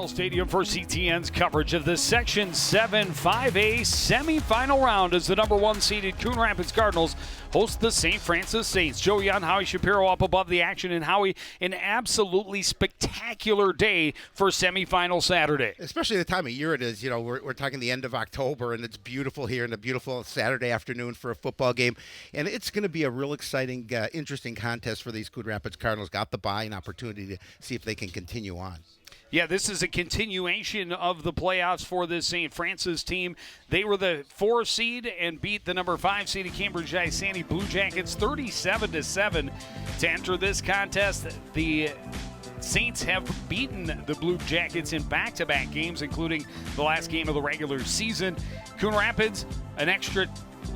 Bell Stadium for CTN's coverage of the Section 7 5A semifinal round as the number 1 seeded Coon Rapids Cardinals host the St. Francis Saints. Joe Young, Howie Shapiro up above the action, and Howie, an absolutely spectacular day for semifinal Saturday. Especially the time of year it is. You know, we're talking the end of October, and it's beautiful here and a beautiful Saturday afternoon for a football game. And it's going to be a real exciting, interesting contest for these Coon Rapids Cardinals. Got the bye, an opportunity to see if they can continue on. Yeah, this is a continuation of the playoffs for this St. Francis team. They were the 4 seed and beat the number 5 seed Cambridge Isani Blue Jackets 37-7 to enter this contest. The Saints have beaten the Blue Jackets in back-to-back games, including the last game of the regular season. Coon Rapids, an extra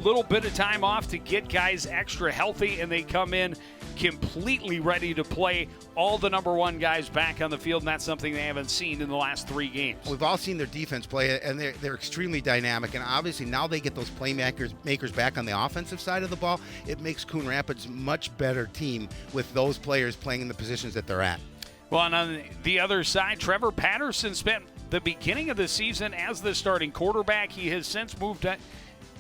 little bit of time off to get guys extra healthy, and they come in completely ready to play all the number 1 guys back on the field, and that's something they haven't seen in the last 3 games. We've all seen their defense play, and they're extremely dynamic, and obviously now they get those playmakers back on the offensive side of the ball. It makes Coon Rapids a much better team with those players playing in the positions that they're at. Well, and on the other side, Trevor Patterson spent the beginning of the season as the starting quarterback. He has since moved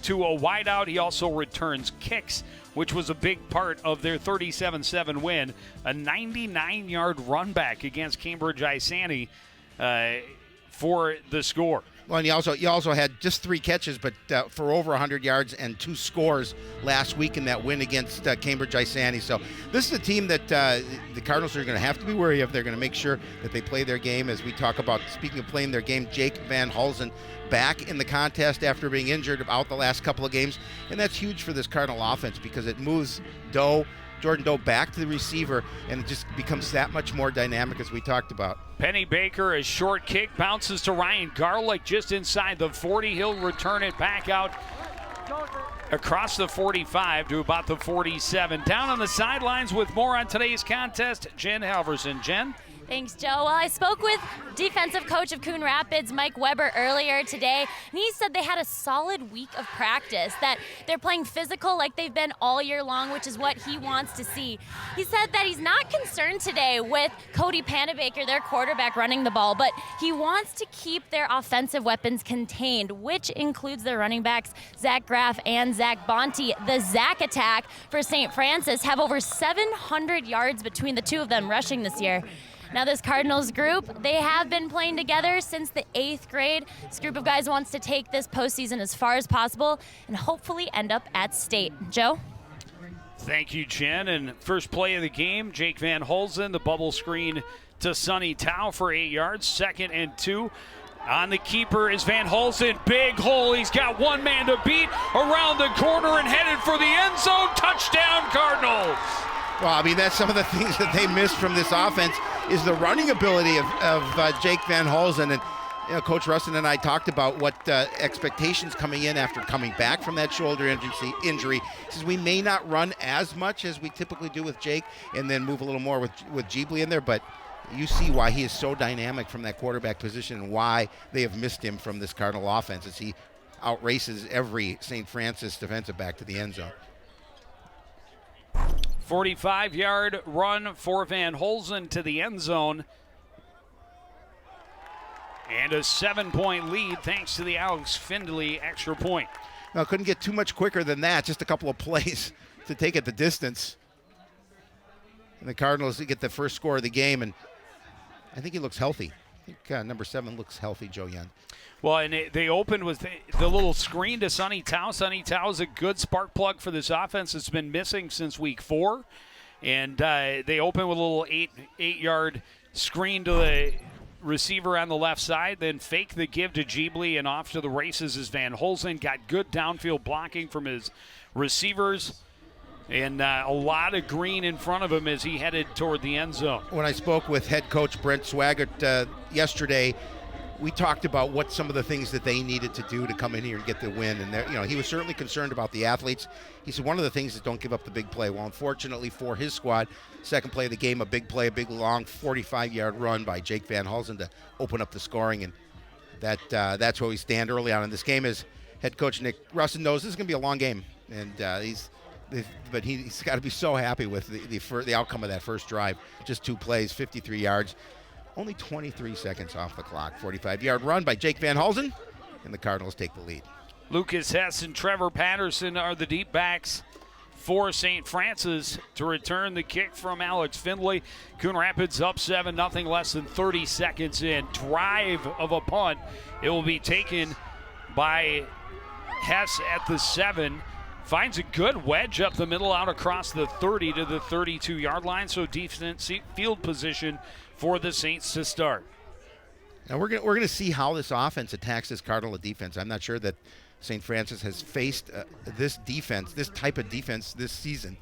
to a wideout. He also returns kicks, which was a big part of their 37-7 win. A 99-yard run back against Cambridge Isani for the score. Well, and he also had just 3 catches, but for over 100 yards and 2 scores last week in that win against Cambridge Isani. So this is a team that the Cardinals are going to have to be wary of. They're going to make sure that they play their game. As we talk about, speaking of playing their game, Jake Van Hulsen back in the contest after being injured out the last couple of games. And that's huge for this Cardinal offense because it moves Jordan Doe back to the receiver, and it just becomes that much more dynamic as we talked about. Penny Baker, a short kick, bounces to Ryan Garlick just inside the 40. He'll return it back out across the 45 to about the 47. Down on the sidelines with more on today's contest, Jen Halverson. Jen? Thanks, Joe. Well, I spoke with defensive coach of Coon Rapids, Mike Weber, earlier today, and he said they had a solid week of practice, that they're playing physical like they've been all year long, which is what he wants to see. He said that he's not concerned today with Cody Panabaker, their quarterback, running the ball, but he wants to keep their offensive weapons contained, which includes their running backs, Zach Graff and Zach Bonte. The Zach attack for St. Francis have over 700 yards between the two of them rushing this year. Now, this Cardinals group, they have been playing together since the 8th grade. This group of guys wants to take this postseason as far as possible and hopefully end up at state. Joe? Thank you, Jen. And first play of the game, Jake Van Hulsen, the bubble screen to Sonny Tao for 8 yards, 2nd and 2. On the keeper is Van Hulsen. Big hole. He's got one man to beat around the corner and headed for the end zone. Touchdown, Cardinals. Well, I mean, that's some of the things that they missed from this offense is the running ability of Jake Van Hulsen. And you know, Coach Rustin and I talked about what expectations coming in after coming back from that shoulder injury. He says we may not run as much as we typically do with Jake and then move a little more with Jeebly in there, but you see why he is so dynamic from that quarterback position and why they have missed him from this Cardinal offense as he outraces every St. Francis defensive back to the end zone. 45-yard run for Van Hulsen to the end zone. And a 7-point lead thanks to the Alex Findley extra point. Now, couldn't get too much quicker than that. Just a couple of plays to take it the distance. And the Cardinals get the first score of the game, and I think he looks healthy. I think number 7 looks healthy, Joe Young. Well, and they opened with the little screen to Sonny Tao. Sonny Tao is a good spark plug for this offense. It's been missing since week 4. And they open with a little 8-yard screen to the receiver on the left side, then fake the give to Jeebly, and off to the races is Van Hulsen. Got good downfield blocking from his receivers. And a lot of green in front of him as he headed toward the end zone. When I spoke with head coach Brent Swaggart yesterday, we talked about what some of the things that they needed to do to come in here and get the win. And he was certainly concerned about the athletes. He said one of the things is don't give up the big play. Well, unfortunately for his squad, second play of the game, a big play, a big long 45-yard run by Jake Van Hulsen to open up the scoring. And that's where we stand early on in this game. As head coach Nick Russin knows this is going to be a long game. And he's got to be so happy with the outcome of that first drive. Just 2 plays, 53 yards. Only 23 seconds off the clock. 45-yard run by Jake Van Halsen, and the Cardinals take the lead. Lucas Hess and Trevor Patterson are the deep backs for St. Francis to return the kick from Alex Findlay. Coon Rapids up 7-0, less than 30 seconds in. Drive of a punt. It will be taken by Hess at the 7. Finds a good wedge up the middle out across the 30 to the 32-yard line. So decent field position for the Saints to start. Now we're gonna see how this offense attacks this Cardinal defense. I'm not sure that St. Francis has faced this type of defense this season,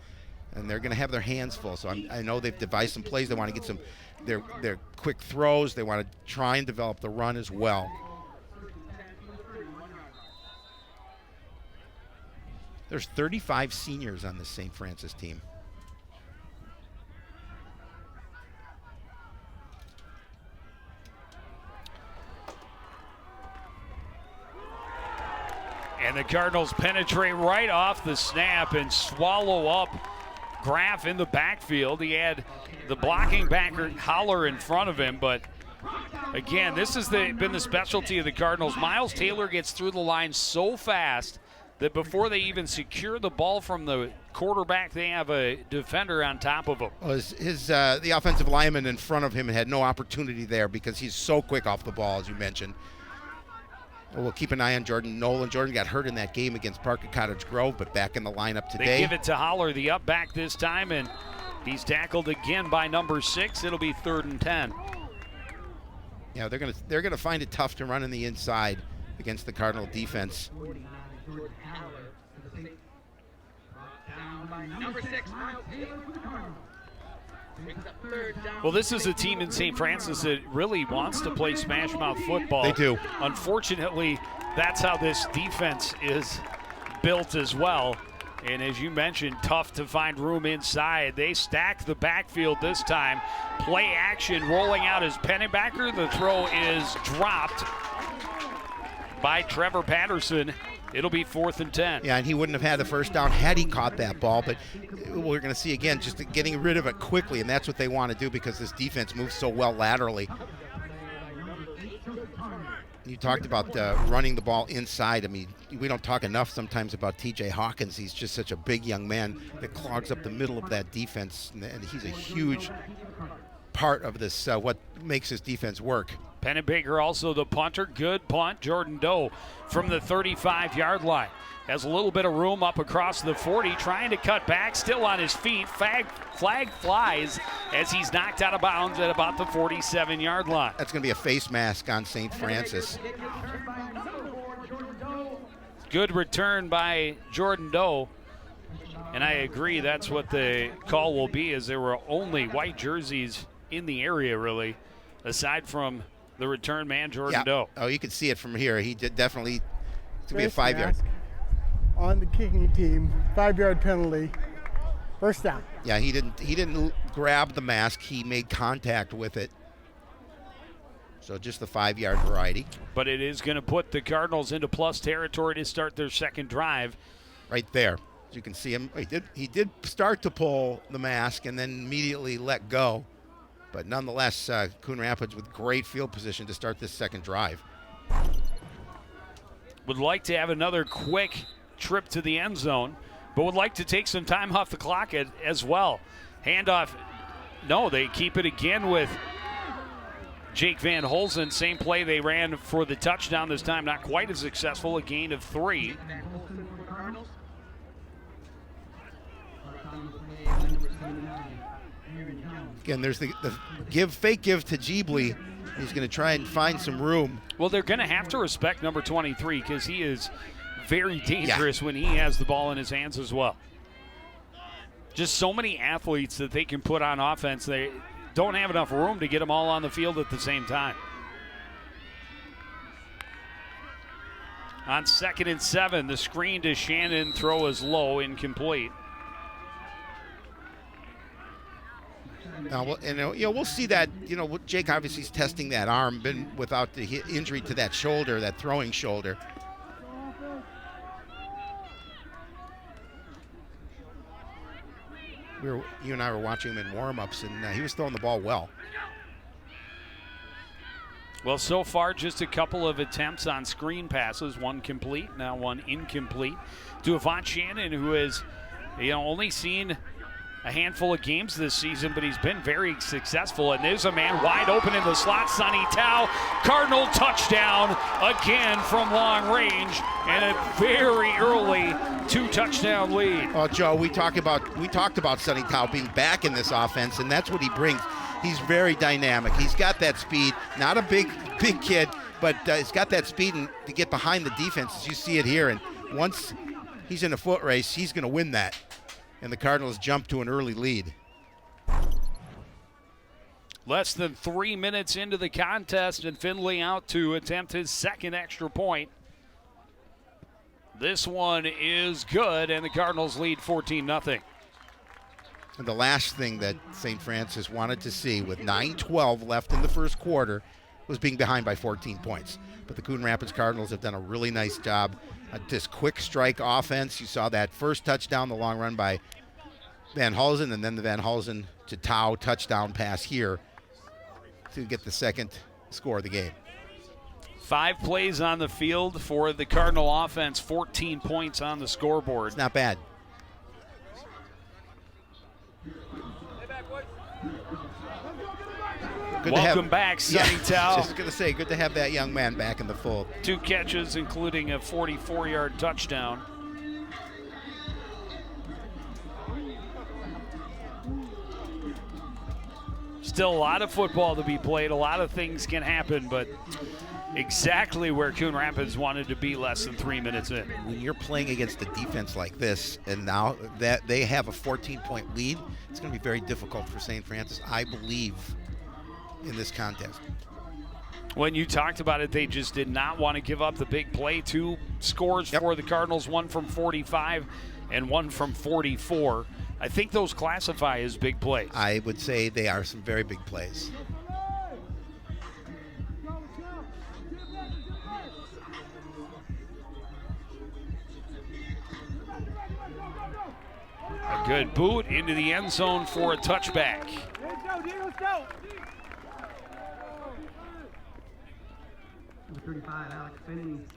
and they're going to have their hands full. So I know they've devised some plays. They want to get their quick throws. They want to try and develop the run as well. There's 35 seniors on this St. Francis team. And the Cardinals penetrate right off the snap and swallow up Graff in the backfield. He had the blocking backer Holler in front of him, but again, this has been the specialty of the Cardinals. Miles Taylor gets through the line so fast that before they even secure the ball from the quarterback, they have a defender on top of him. Well, the offensive lineman in front of him had no opportunity there because he's so quick off the ball, as you mentioned. Well, we'll keep an eye on Jordan Nolan. Jordan got hurt in that game against Park at Cottage Grove, but back in the lineup today. They give it to Holler, the up back this time, and he's tackled again by number 6. It'll be 3rd and 10. Yeah, they're gonna find it tough to run in the inside against the Cardinal defense. Number 6, well, this is a team in St. Francis that really wants to play smash mouth football. They do. Unfortunately, that's how this defense is built as well. And as you mentioned, tough to find room inside. They stack the backfield this time. Play action, rolling out his Pennebacker. The throw is dropped by Trevor Patterson. It'll be 4th and 10. Yeah, and he wouldn't have had the first down had he caught that ball, but we're going to see again just getting rid of it quickly, and that's what they want to do because this defense moves so well laterally. You talked about running the ball inside. I mean, we don't talk enough sometimes about TJ Hawkins. He's just such a big young man that clogs up the middle of that defense, and he's a huge part of this, what makes this defense work. Pennebaker also the punter. Good punt. Jordan Doe from the 35-yard line. Has a little bit of room up across the 40, trying to cut back, still on his feet. Flag flies as he's knocked out of bounds at about the 47-yard line. That's going to be a face mask on St. Francis. Good return by Jordan Doe. And I agree, that's what the call will be, as there were only white jerseys in the area, really, aside from the return man, Jordan Doe. Oh, you can see it from here. He did definitely, it's going to be a 5-yard. On the kicking team, 5-yard penalty, first down. Yeah, he didn't grab the mask. He made contact with it. So just the 5-yard variety. But it is going to put the Cardinals into plus territory to start their second drive. Right there. As you can see him, he did start to pull the mask and then immediately let go. But nonetheless, Coon Rapids with great field position to start this second drive. Would like to have another quick trip to the end zone, but would like to take some time off the clock as well. Handoff. No, they keep it again with Jake Van Holzen. Same play they ran for the touchdown this time. Not quite as successful. A gain of 3. Again, there's the fake give to Jeebly. He's going to try and find some room. Well, they're going to have to respect number 23 because he is very dangerous when he has the ball in his hands as well. Just so many athletes that they can put on offense. They don't have enough room to get them all on the field at the same time. On 2nd and 7, the screen to Shannon, throw is low, incomplete. Now, we'll see that. Jake obviously is testing that arm, been without the injury to that shoulder, that throwing shoulder. You and I were watching him in warm-ups, and he was throwing the ball well. Well, so far, just a couple of attempts on screen passes, one complete, now one incomplete, to Avant Shannon, who has, only seen a handful of games this season, but he's been very successful. And there's a man wide open in the slot, Sonny Tao. Cardinal touchdown again from long range, and a very early 2-touchdown lead. Oh, Joe, we talked about Sonny Tao being back in this offense, and that's what he brings. He's very dynamic. He's got that speed. Not a big kid, but he's got that speed to get behind the defense, as you see it here. And once he's in a foot race, he's going to win that. And the Cardinals jump to an early lead. Less than 3 minutes into the contest, and Finley out to attempt his second extra point. This one is good, and the Cardinals lead 14-0. And the last thing that St. Francis wanted to see with 9:12 left in the first quarter was being behind by 14 points. But the Coon Rapids Cardinals have done a really nice job at this quick strike offense. You saw that first touchdown, the long run by Van Hulsen, and then the Van Hulsen to Tao touchdown pass here to get the second score of the game. 5 plays on the field for the Cardinal offense, 14 points on the scoreboard. It's not bad. Welcome back, Sonny Tao. Just going to say, good to have that young man back in the fold. 2 catches, including a 44-yard touchdown. Still a lot of football to be played. A lot of things can happen, but exactly where Coon Rapids wanted to be less than 3 minutes in. When you're playing against a defense like this, and now that they have a 14-point lead, it's going to be very difficult for St. Francis, I believe, in this contest. When you talked about it, they just did not want to give up the big play. 2 scores for the Cardinals, one from 45 and one from 44. I think those classify as big plays. I would say they are some very big plays. A good boot into the end zone for a touchback. Let's go.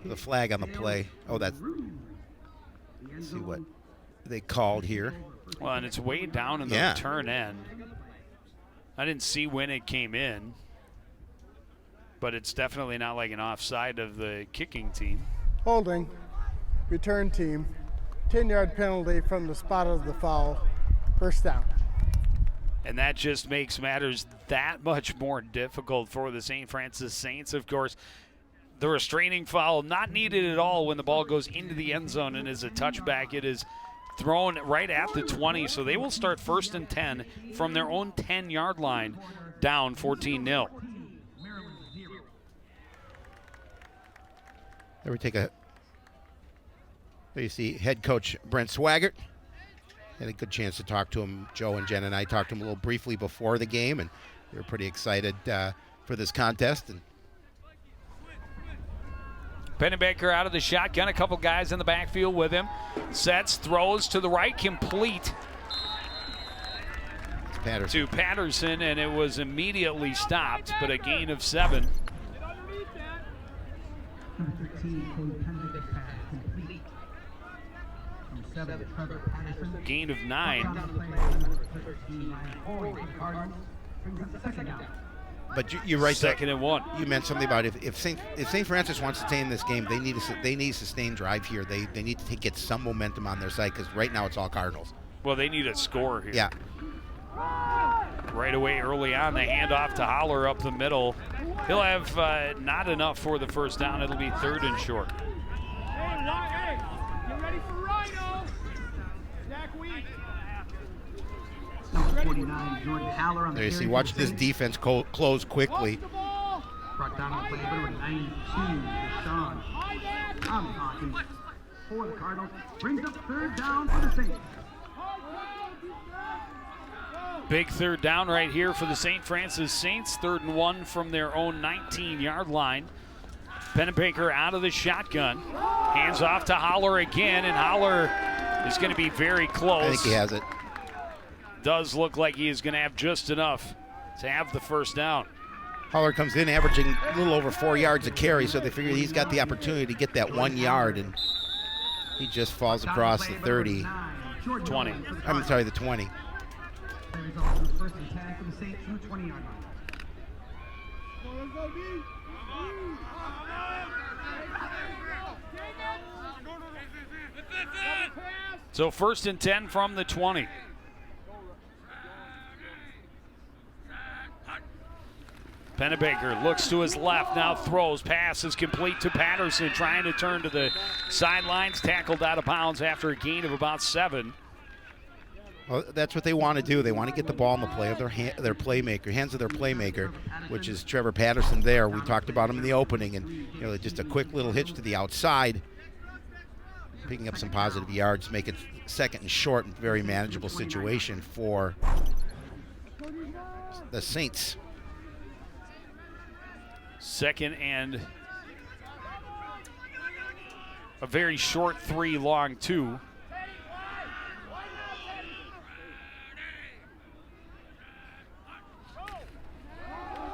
The flag on the play. Oh, let's see what they called here. Well, and it's way down in the return end. I didn't see when it came in, but it's definitely not like an offside of the kicking team. Holding, return team, 10-yard penalty from the spot of the foul, first down. And that just makes matters that much more difficult for the St. Francis Saints, of course. The restraining foul not needed at all when the ball goes into the end zone and is a touchback. It is thrown right at the 20, so they will start 1st and 10 from their own 10-yard line, down 14-0. There we take a. There you see head coach Brent Swaggart. Had a good chance to talk to him. Joe and Jen and I talked to him a little briefly before the game, and they were pretty excited for this contest. And Pennebaker out of the shotgun, a couple guys in the backfield with him. Sets, throws to the right, complete to Patterson, and it was immediately stopped, but a gain of 7. Gain of 9. But you're right. 2nd and 1. You meant something about if St. Francis wants to stay in this game, they need a sustained drive here. They need to get some momentum on their side, because right now it's all Cardinals. Well, they need a score here. Yeah. Right away, early on, the handoff to Holler up the middle. He'll have not enough for the first down. It'll be 3rd and short. Hey, get ready for Rhino. Zach Week. Number 49, Jordan Haller on the There you see, watch this defense close quickly. Brought down on the play, number 92, Deshaun. Tommy Hawkins for the Cardinals. Brings up 3rd down for the Saints. Big 3rd down right here for the St. Francis Saints. 3rd and 1 from their own 19-yard line. Pennebaker out of the shotgun. Hands off to Holler again, and Holler is going to be very close. I think he has it. Does look like he is going to have just enough to have the first down. Holler comes in averaging a little over 4 yards a carry, so they figure he's got the opportunity to get that 1 yard, and he just falls across the 30. 20. I'm sorry, the 20. First and 10 for the Saints from the 20-yard line. So 1st and 10 from the 20. Pennebaker looks to his left, now throws. Pass is complete to Patterson, trying to turn to the sidelines. Tackled out of bounds after a gain of about 7. Well, that's what they want to do. They want to get the ball in the play of their playmaker, hands of their playmaker, which is Trevor Patterson there. We talked about him in the opening, and just a quick little hitch to the outside, picking up some positive yards, make it 2nd and short, and very manageable situation for the Saints. 2nd and a very short 3, long 2.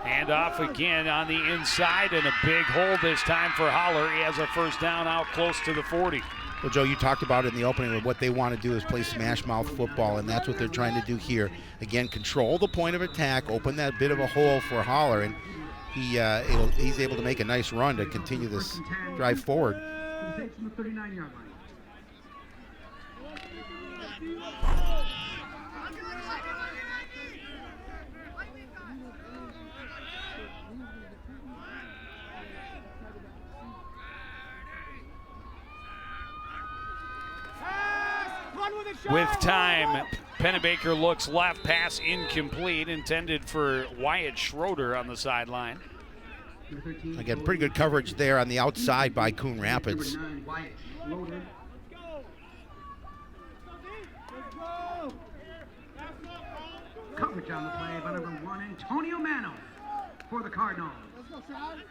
Hand off again on the inside, and a big hole this time for Holler. He has a 1st down out close to the 40. Well, Joe, you talked about it in the opening. What they want to do is play smash mouth football, and that's what they're trying to do here. Again, control the point of attack, open that bit of a hole for Holler, and he's able to make a nice run to continue this drive forward. For the Saints from the 39-yard line. With time, Pennebaker looks left, pass incomplete, intended for Wyatt Schroeder on the sideline. Again, pretty good coverage there on the outside by Coon Rapids. Coverage on the play by number 1, Antonio Mano for the Cardinals.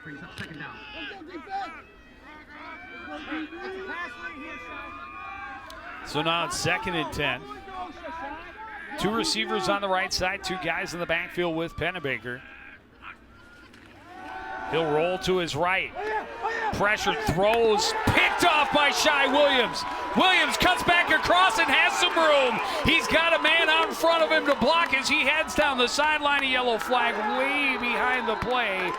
Brings up 2nd down. So now it's 2nd and 10. 2 receivers on the right side, 2 guys in the backfield with Pennebaker. He'll roll to his right. Pressure, throws, picked off by Shai Williams. Williams cuts back across and has some room. He's got a man out in front of him to block as he heads down the sideline. A yellow flag way behind the play.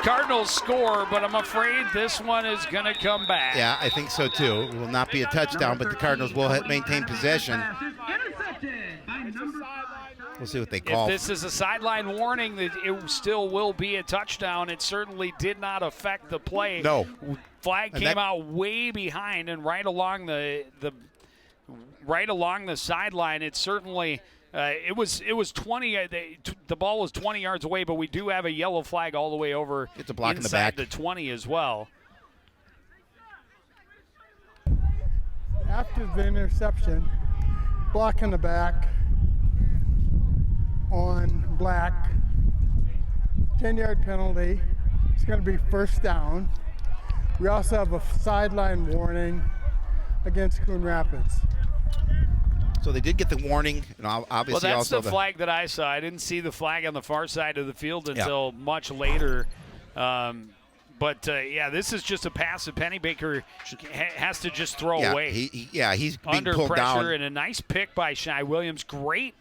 Cardinals score, but I'm afraid this one is going to come back. Yeah, I think so too. It will not be a touchdown, but the Cardinals will maintain possession. We'll see what they call. If this is a sideline warning, that it still will be a touchdown. It certainly did not affect the play. No. Flag came out way behind and right along the sideline. It certainly it was 20. The ball was 20 yards away, but we do have a yellow flag all the way over. It's a block inside in the back. the 20 as well. After the interception, block in the back on Black, 10-yard penalty. It's going to be 1st down. We also have a sideline warning against Coon Rapids. So they did get the warning, and obviously well, that's also the flag that I saw. I didn't see the flag on the far side of the field until much later. Yeah, this is just a pass that Pennebaker has to just throw away. He's being under pulled pressure down. And a nice pick by Shai Williams. Great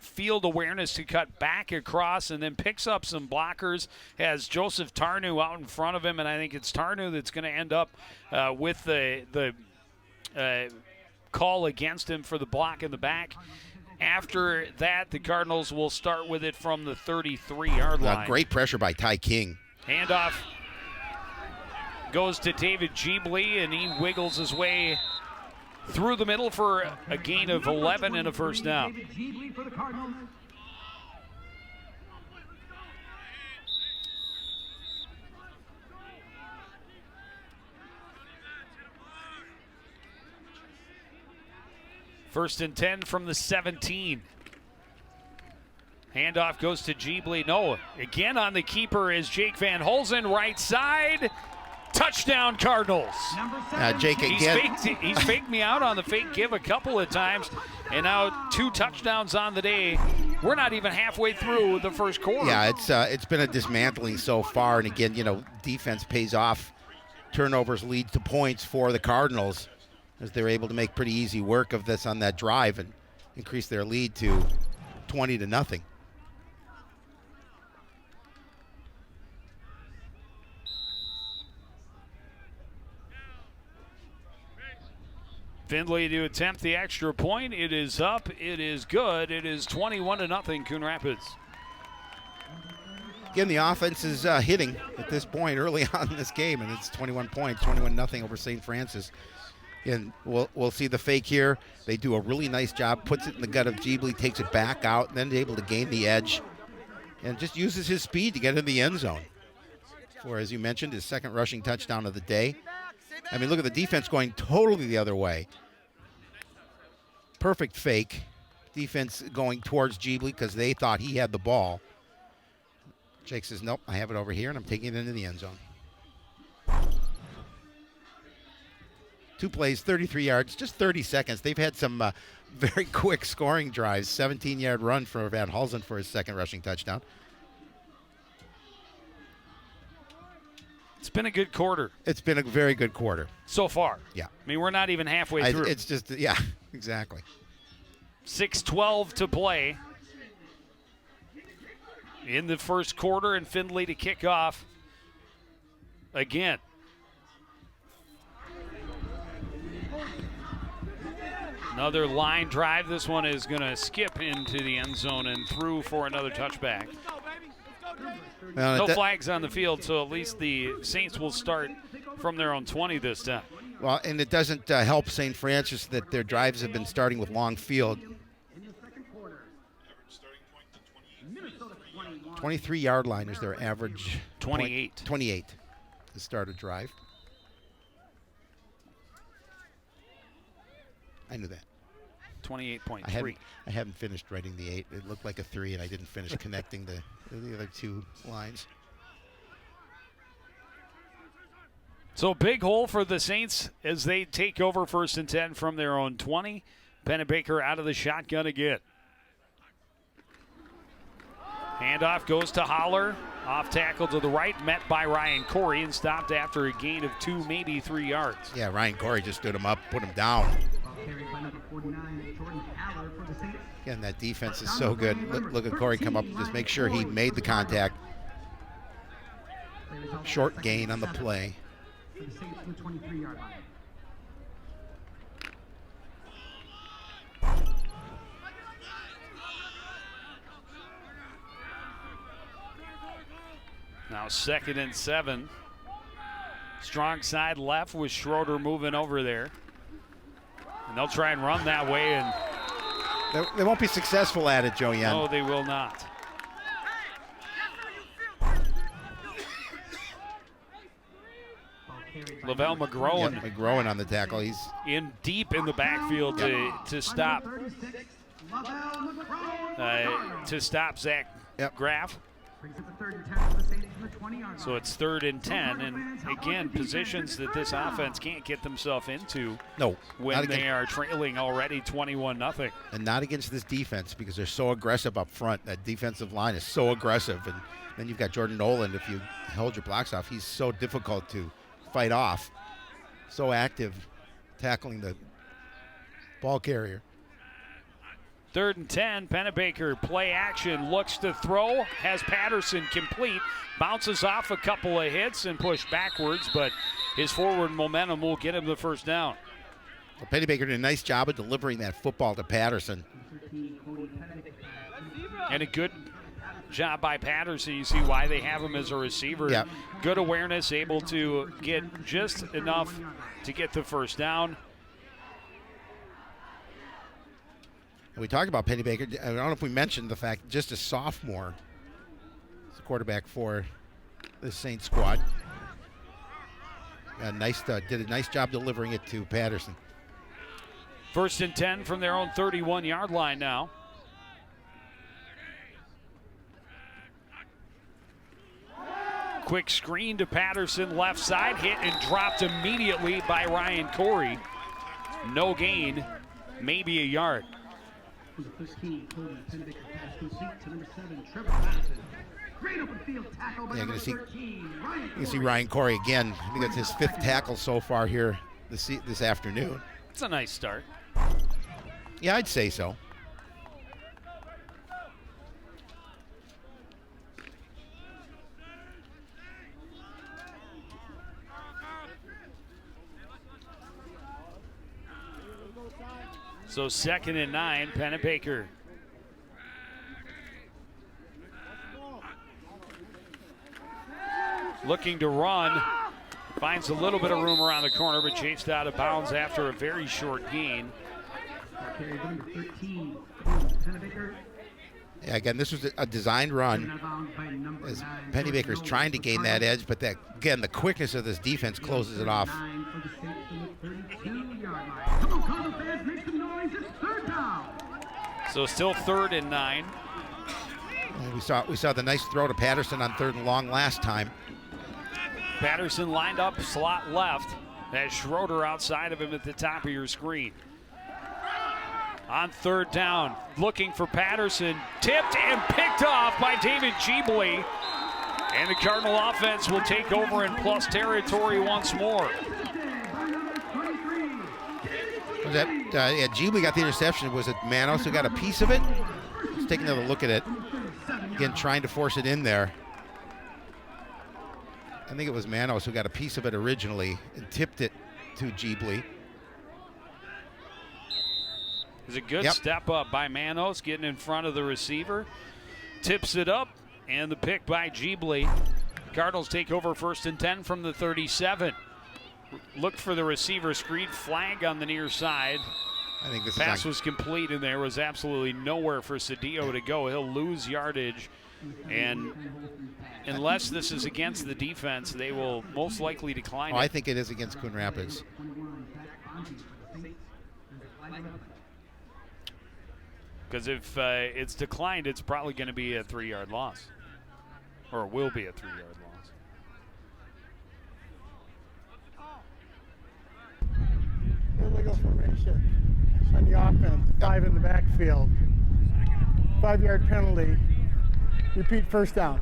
field awareness to cut back across and then picks up some blockers. Has Joseph Tarnu out in front of him, and I think it's Tarnu that's going to end up with the call against him for the block in the back. After that, the Cardinals will start with it from the 33-yard line. Great pressure by Ty King. Handoff goes to David Jeebley, and he wiggles his way through the middle for a gain of 11 and a 1st down. David Jeebley for the Cardinals. First and 10 from the 17. Handoff goes to Jeebley. No, again on the keeper is Jake Van Holzen, right side. Touchdown, Cardinals. Jake again. He's faked me out on the fake give a couple of times, and now 2 touchdowns on the day. We're not even halfway through the first quarter. Yeah, it's been a dismantling so far, and again, defense pays off. Turnovers lead to points for the Cardinals as they're able to make pretty easy work of this on that drive and increase their lead to 20-0. Findlay to attempt the extra point. It is up. It is good. It is 21-0 Coon Rapids. Again, the offense is hitting at this point early on in this game, and it's 21 points, 21-0 over St. Francis. And we'll see the fake here. They do a really nice job, puts it in the gut of Jeebly, takes it back out, and then able to gain the edge, and just uses his speed to get in the end zone. For, as you mentioned, his second rushing touchdown of the day. I mean, look at the defense going totally the other way. Perfect fake. Defense going towards Jeebly because they thought he had the ball. Jake says, nope, I have it over here, and I'm taking it into the end zone. 2 plays, 33 yards, just 30 seconds. They've had some very quick scoring drives. 17-yard run for Van Hulsen for his second rushing touchdown. It's been a good quarter. It's been a very good quarter. So far. Yeah. I mean, we're not even halfway through. It's just, yeah, exactly. 6:12 to play in the first quarter, and Findlay to kick off again. Another line drive. This one is going to skip into the end zone and through for another touchback. No flags on the field, so at least the Saints will start from their own 20 this time. Well, and it doesn't help St. Francis that their drives have been starting with long field. 23-yard line is their average. 28. 28 to start a drive. I knew that. 28.3. I haven't finished writing the 8. It looked like a 3, and I didn't finish connecting the other 2 lines. So big hole for the Saints as they take over 1st and 10 from their own 20. Pennebaker out of the shotgun again. Handoff goes to Holler. Off tackle to the right, met by Ryan Corey and stopped after a gain of 2, maybe 3 yards. Yeah, Ryan Corey just stood him up, put him down. Again, that defense is so good. Look at Corey come up and just make sure he made the contact. Short gain on the play. Now 2nd and 7. Strong side left with Schroeder moving over there. And they'll try and run that way, and they won't be successful at it, Joe Yen. No, they will not. Lavelle McGrowan. Yep, McGrowan on the tackle. He's in deep in the backfield to stop Zach Graff. So it's 3rd and 10, and again, positions that this offense can't get themselves into when they are trailing already 21-0. And not against this defense because they're so aggressive up front. That defensive line is so aggressive. And then you've got Jordan Noland. If you hold your blocks off, he's so difficult to fight off. So active tackling the ball carrier. 3rd and 10, Pennebaker play action, looks to throw, has Patterson complete, bounces off a couple of hits and pushed backwards, but his forward momentum will get him the first down. Well, Pennebaker did a nice job of delivering that football to Patterson. And a good job by Patterson. You see why they have him as a receiver. Yep. Good awareness, able to get just enough to get the first down. We talked about Pennebaker. I don't know if we mentioned the fact just a sophomore is the quarterback for the Saints squad. Did a nice job delivering it to Patterson. 1st and 10 from their own 31-yard line now. Quick screen to Patterson, left side, hit and dropped immediately by Ryan Corey. No gain, maybe a yard. Number 15, Coon, Pennebaker pass complete to number 7, Trevor Patterson. Great open field tackle by Yeah, number you 13, can see Ryan Corey again. I think that's his 5th tackle so far here this afternoon. It's a nice start. Yeah, I'd say so. So 2nd and 9, Pennebaker. Looking to run. Finds a little bit of room around the corner, but chased out of bounds after a very short gain. Carry number 13, Coon, Pennebaker. Yeah, again, this was a designed run Taken out of bounds by number as 9, Pennebaker's George trying to Hill. gain that edge, but that again, the quickness of this defense closes it off. 9 for the Saints from the 32-yard line. Come on, Cardinal fans, make some noise. It's 3rd down. So still 3rd and 9. And we saw the nice throw to Patterson on 3rd and long last time. Patterson lined up slot left. That's Schroeder outside of him at the top of your screen. On 3rd down, looking for Patterson. Tipped and picked off by David Jeebley. And the Cardinal offense will take over in plus territory once more. Was that, yeah, Jeebley got the interception. Was it Manos who got a piece of it? Let's take another look at it. Again, trying to force it in there. I think it was Manos who got a piece of it originally and tipped it to Jeebley. It's a good step up by Manos, getting in front of the receiver. Tips it up, and the pick by Jeebley. Cardinals take over 1st and 10 from the 37. Look for the receiver screen, flag on the near side. I think this Pass was complete, and there was absolutely nowhere for Cedillo to go. He'll lose yardage, and unless this is against the defense, they will most likely decline it. I think it is against Coon Rapids. Because if it's declined, it's probably going to be a 3-yard loss, or will be a 3-yard loss. Illegal formation on the offense. 5 in the backfield. 5-yard penalty. Repeat 1st down.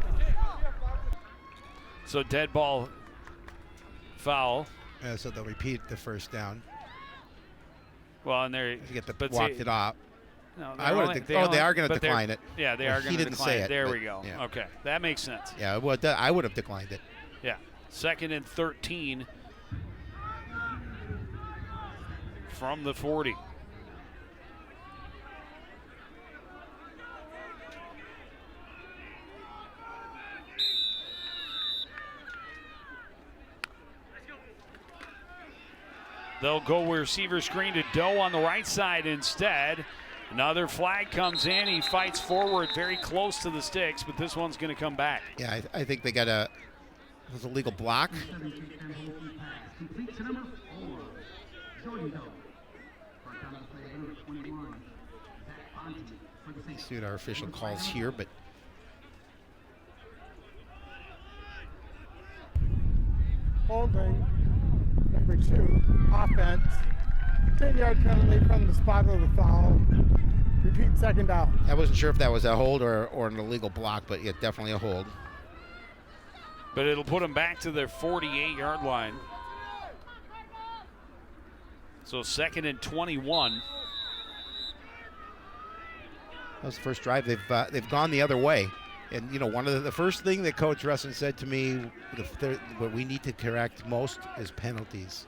So dead ball foul. Yeah, so they'll repeat the 1st down. Well, and they're Walked it off. No, I would have. They are going to decline it. Yeah, they are going to decline it. There we go. Yeah. Okay, that makes sense. Yeah, well, I would have declined it. Yeah, 2nd and 13 from the 40. They'll go receiver screen to Doe on the right side instead. Another flag comes in. He fights forward very close to the sticks, but this one's going to come back. Yeah, I think they got it was a legal block. Complete to number 4, Jordan Doe. Front down the play, number 21, Zach Ponte for the Saints. See what our official calls here, but Holding. Number 2, offense. 10-yard penalty from the spot of the foul. Repeat 2nd down. I wasn't sure if that was a hold or an illegal block, but yeah, definitely a hold. But it'll put them back to their 48-yard line. So 2nd and 21. That was the first drive. They've gone the other way. And, you know, one of the first thing that Coach Russin said to me, what we need to correct most is penalties.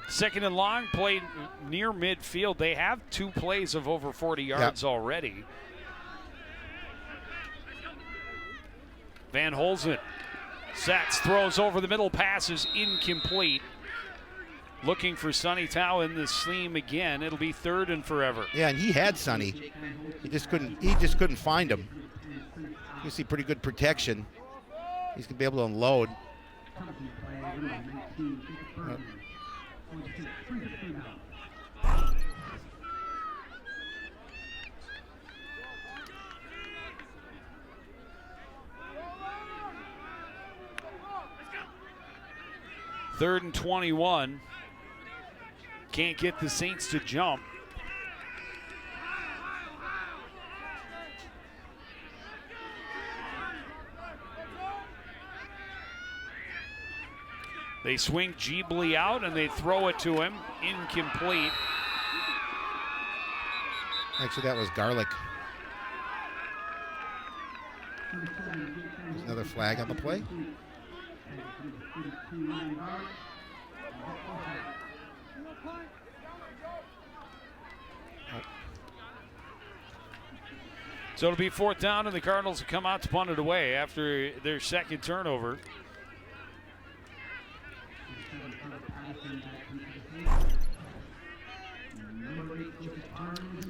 2nd and long, played near midfield. They have 2 plays of over 40 yards already. Van Holzen sets, throws over the middle, pass is incomplete. Looking for Sonny Tao in the seam again. It'll be 3rd and forever. Yeah, and he had Sonny. He just couldn't find him. You see pretty good protection. He's gonna be able to unload. 3rd and 21. Can't get the Saints to jump. They swing Jeebly out and they throw it to him. Incomplete. Actually, that was Garlic. There's another flag on the play. So it'll be 4th down, and the Cardinals will come out to punt it away after their second turnover.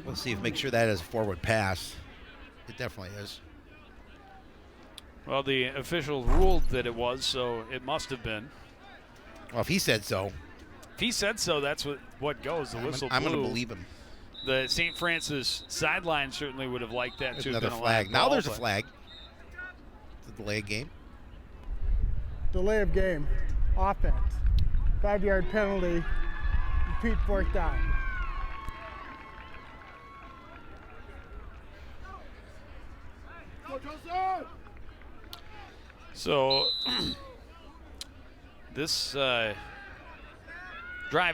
We'll see if make sure that is a forward pass. It definitely is. Well, the official ruled that it was, so it must have been. Well, if he said so. If he said so, that's what goes. The whistle blew. I'm going to believe him. The St. Francis sideline certainly would have liked that There's to have another been a flag. live Now ball, there's a but- flag. It's a delay of game. Delay of game. Offense. 5-yard penalty. Repeat 4th down. So this drive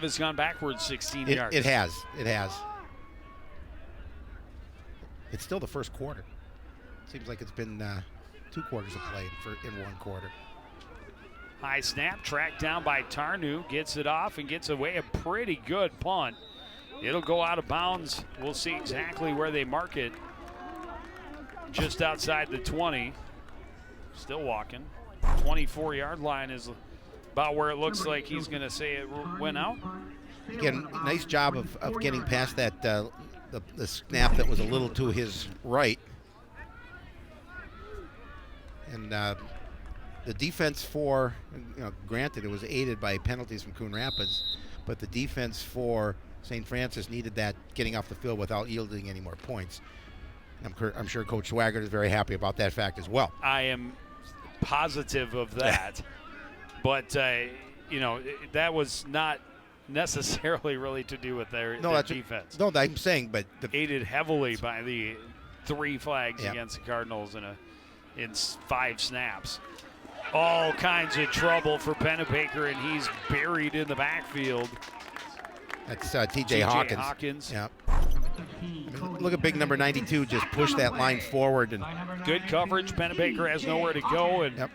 has gone backwards 16 yards. It has. It has. It's still the first quarter. Seems like it's been 2 quarters of play in 1 quarter. High snap, tracked down by Tarnu, gets it off and gets away a pretty good punt. It'll go out of bounds. We'll see exactly where they mark it. Just outside the 20. Still walking. 24-yard line is about where it looks like he's going to say it went out. Again, nice job of getting past that the snap that was a little to his right. And the defense for, granted it was aided by penalties from Coon Rapids, but the defense for St. Francis needed that getting off the field without yielding any more points. I'm sure Coach Swaggart is very happy about that fact as well. I am positive of that. But, that was not necessarily really to do with their defense. No, I'm saying, but aided heavily by the 3 flags Yeah. against the Cardinals in 5 snaps. All kinds of trouble for Pennebaker, and he's buried in the backfield. That's T.J. Hawkins. Yeah. Look at big number 92 just push that line forward. And good coverage. Pennebaker has nowhere to go and Yep.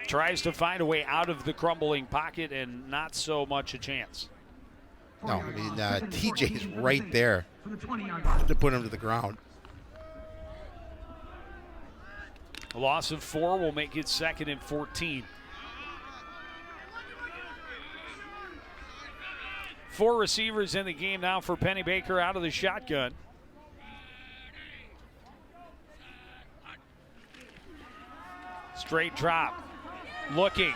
tries to find a way out of the crumbling pocket, and not so much a chance. No, I mean, T.J.'s right there to put him to the ground. A loss of 4 will make it 2nd and 14. 4 receivers in the game now for Pennebaker out of the shotgun. Straight drop. Looking.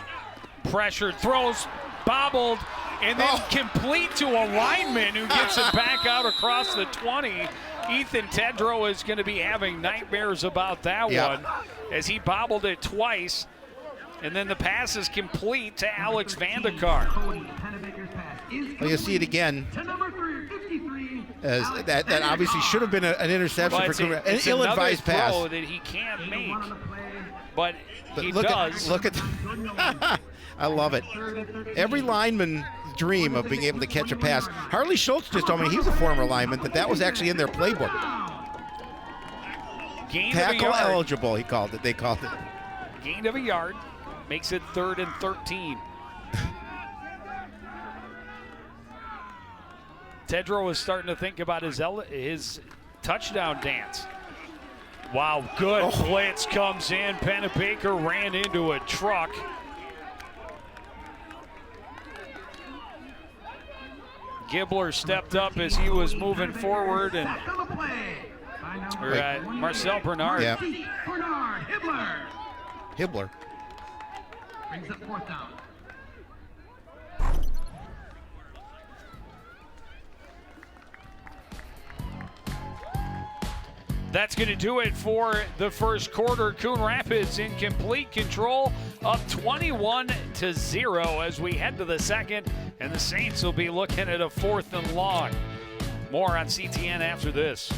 Pressured. Throws. Bobbled. And then complete to a lineman who gets it back out across the 20. Ethan Tedrow is going to be having nightmares about that one as he bobbled it twice. And then the pass is complete to Alex Vandekar. Well, you see it again. As that obviously should have been an interception for Cooper. An ill-advised pass throw that he can't make, but he look does. Look at I love it. Every lineman dream of being able to catch a pass. Harley Schultz just told me, he's a former lineman, that was actually in their playbook. Gain Tackle of a yard. eligible, he called it. They called it. Gain of a yard makes it 3rd and 13. Tedrow is starting to think about his touchdown dance. Wow, good blitz comes in. Pennebaker ran into a truck. Gibbler stepped up as he was moving forward, and Marcel Bernard. Yeah. Bernard Hibbler. brings up 4th down. That's going to do it for the first quarter. Coon Rapids in complete control, up 21-0 as we head to the second, and the Saints will be looking at a 4th and long. More on CTN after this.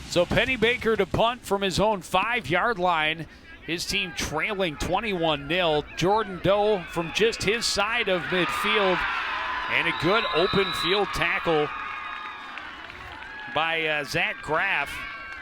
So Penny Baker to punt from his own 5-yard line. His team trailing 21-0. Jordan Doe from just his side of midfield. And a good open field tackle by Zach Graff.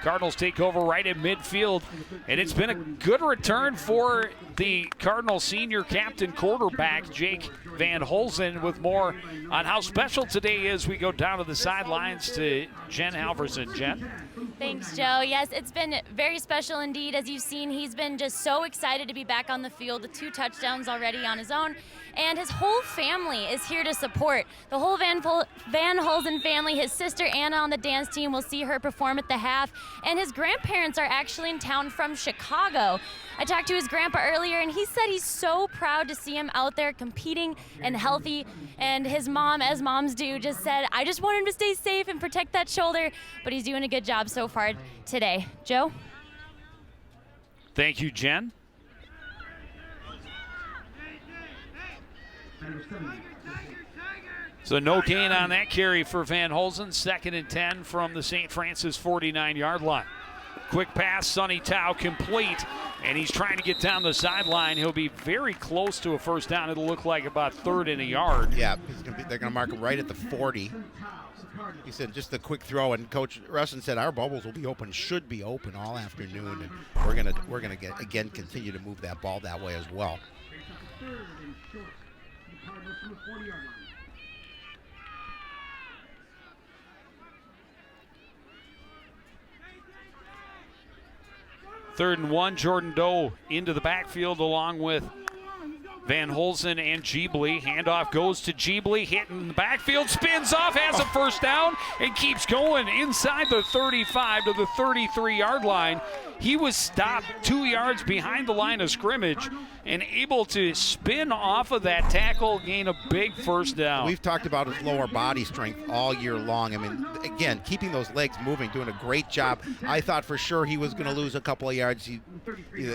Cardinals take over right at midfield. And it's been a good return for the Cardinal senior captain quarterback, Jake Van Holzen, with more on how special today is. We go down to the sidelines to Jen Halverson. Jen? Thanks, Joe. Yes, it's been very special indeed. As you've seen, he's been just so excited to be back on the field with 2 touchdowns already on his own. And his whole family is here to support. The whole Van Holzen family, his sister Anna on the dance team, will see her perform at the half. And his grandparents are actually in town from Chicago. I talked to his grandpa earlier, and he said he's so proud to see him out there competing and healthy. And his mom, as moms do, just said, I just want him to stay safe and protect that shoulder. But he's doing a good job so far today. Joe? Thank you, Jen. So no gain on that carry for Van Holzen. 2nd and 10 from the St. Francis 49-yard line. Quick pass, Sonny Tao complete, and he's trying to get down the sideline. He'll be very close to a first down. It'll look like about 3rd and a yard. Yeah, they're going to mark him right at the 40. He said just a quick throw, and Coach Russin said our bubbles will be open, should be open all afternoon, and we're gonna continue to move that ball that way as well. Third and 1, Jordan Doe into the backfield along with Van Holzen and Jeebly. Handoff goes to Jeebly, hitting the backfield, spins off, has a first down, and keeps going inside the 35 to the 33-yard line. He was stopped 2 yards behind the line of scrimmage and able to spin off of that tackle, gain a big first down. We've talked about his lower body strength all year long. I mean, again, keeping those legs moving, doing a great job. I thought for sure he was going to lose a couple of yards.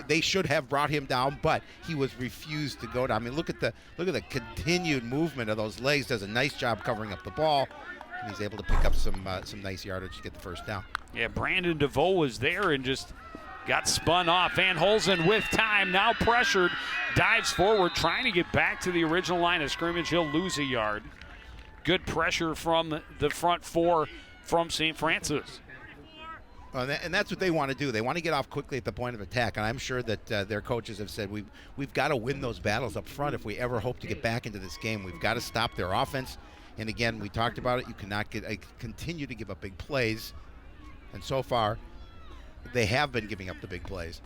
They should have brought him down, but he was refused to go down. I mean, look at the continued movement of those legs. Does a nice job covering up the ball, and he's able to pick up some nice yardage to get the first down. Yeah, Brandon DeVoe was there and just got spun off. Van Holzen with time, now pressured, dives forward, trying to get back to the original line of scrimmage. He'll lose a yard. Good pressure from the front 4 from St. Francis. And that's what they want to do. They want to get off quickly at the point of attack, and I'm sure that their coaches have said we've got to win those battles up front if we ever hope to get back into this game. We've got to stop their offense. And again, we talked about it. You cannot continue to give up big plays, and so far they have been giving up the big plays.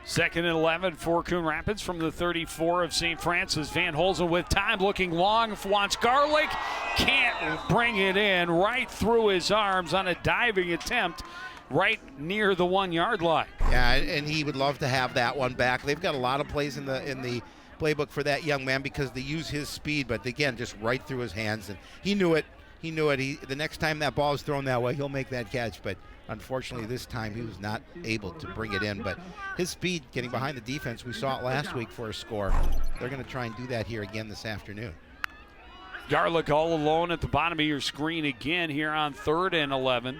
2nd and 11 for Coon Rapids from the 34 of St. Francis. Van Holzen with time, looking long, wants Garlic, can't bring it in, right through his arms on a diving attempt right near the 1-yard line. Yeah, and he would love to have that one back. They've got a lot of plays in the playbook for that young man because they use his speed, but again, just right through his hands, and he knew it. The next time that ball is thrown that way, he'll make that catch, but unfortunately this time he was not able to bring it in. But his speed getting behind the defense, we saw it last week for a score. They're going to try and do that here again this afternoon. Garlick all alone at the bottom of your screen again here on 3rd and 11.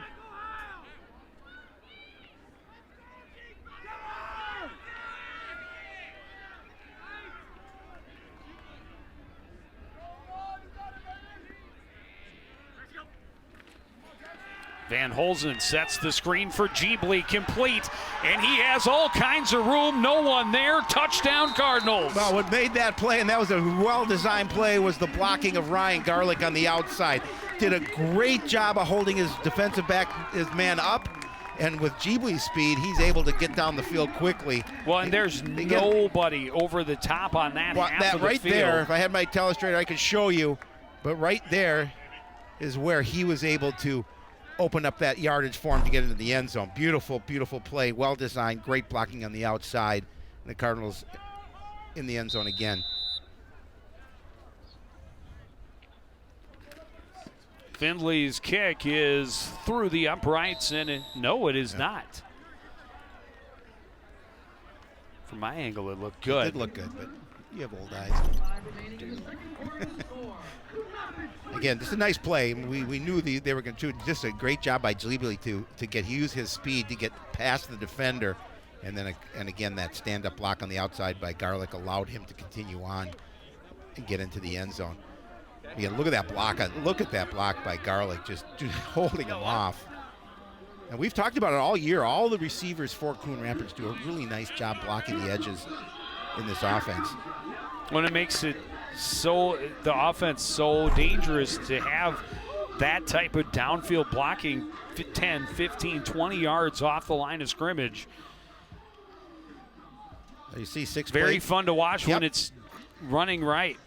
Van Holzen sets the screen for Jeebly, complete, and he has all kinds of room. No one there. Touchdown, Cardinals. Well, what made that play, and that was a well-designed play, was the blocking of Ryan Garlick on the outside. Did a great job of holding his defensive back, his man up, and with Jeebly's speed, he's able to get down the field quickly. Well, and there's nobody over the top on that half of the right field. there, if I had my telestrator, I could show you, but right there is where he was able to open up that yardage for him to get into the end zone. Beautiful, beautiful play, well designed, great blocking on the outside. And the Cardinals in the end zone again. Findley's kick is through the uprights, and no, it is not. From my angle, it looked good. It did look good, but you have old eyes. Again, just a nice play. We knew they were going to do just a great job by Jeebly to use his speed to get past the defender, and then again that stand-up block on the outside by Garlick allowed him to continue on and get into the end zone. Again, look at that block. Look at that block by Garlick, just holding him off. And we've talked about it all year. All the receivers for Coon Rapids do a really nice job blocking the edges in this offense. When it makes it the offense so dangerous to have that type of downfield blocking 10, 15, 20 yards off the line of scrimmage. You see six Very plays. fun to watch when it's running right.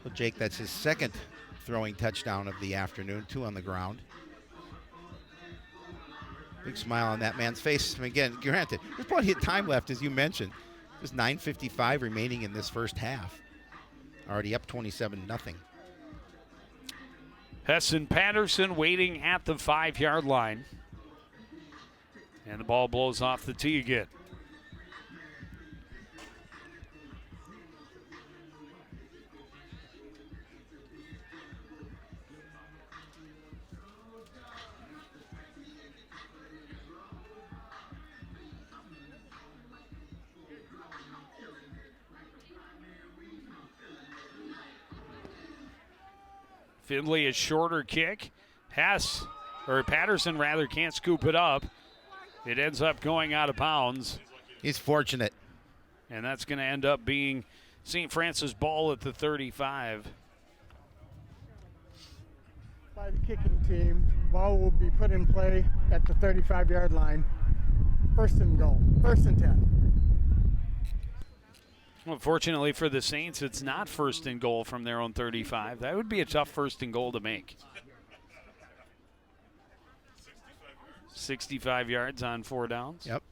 So Jake, that's his second throwing touchdown of the afternoon, 2 on the ground. Big smile on that man's face. I mean, again, granted, there's plenty of time left, as you mentioned. There's 9:55 remaining in this first half. Already up 27-0. Hessen Patterson waiting at the 5-yard line. And the ball blows off the tee again. Findley, a shorter kick. Patterson rather, can't scoop it up. It ends up going out of bounds. He's fortunate. And that's going to end up being St. Francis ball at the 35. By the kicking team, ball will be put in play at the 35-yard line. 1st and goal, 1st and 10. Well, fortunately for the Saints, it's not 1st and goal from their own 35. That would be a tough 1st and goal to make. 65 yards on 4 downs. Yep.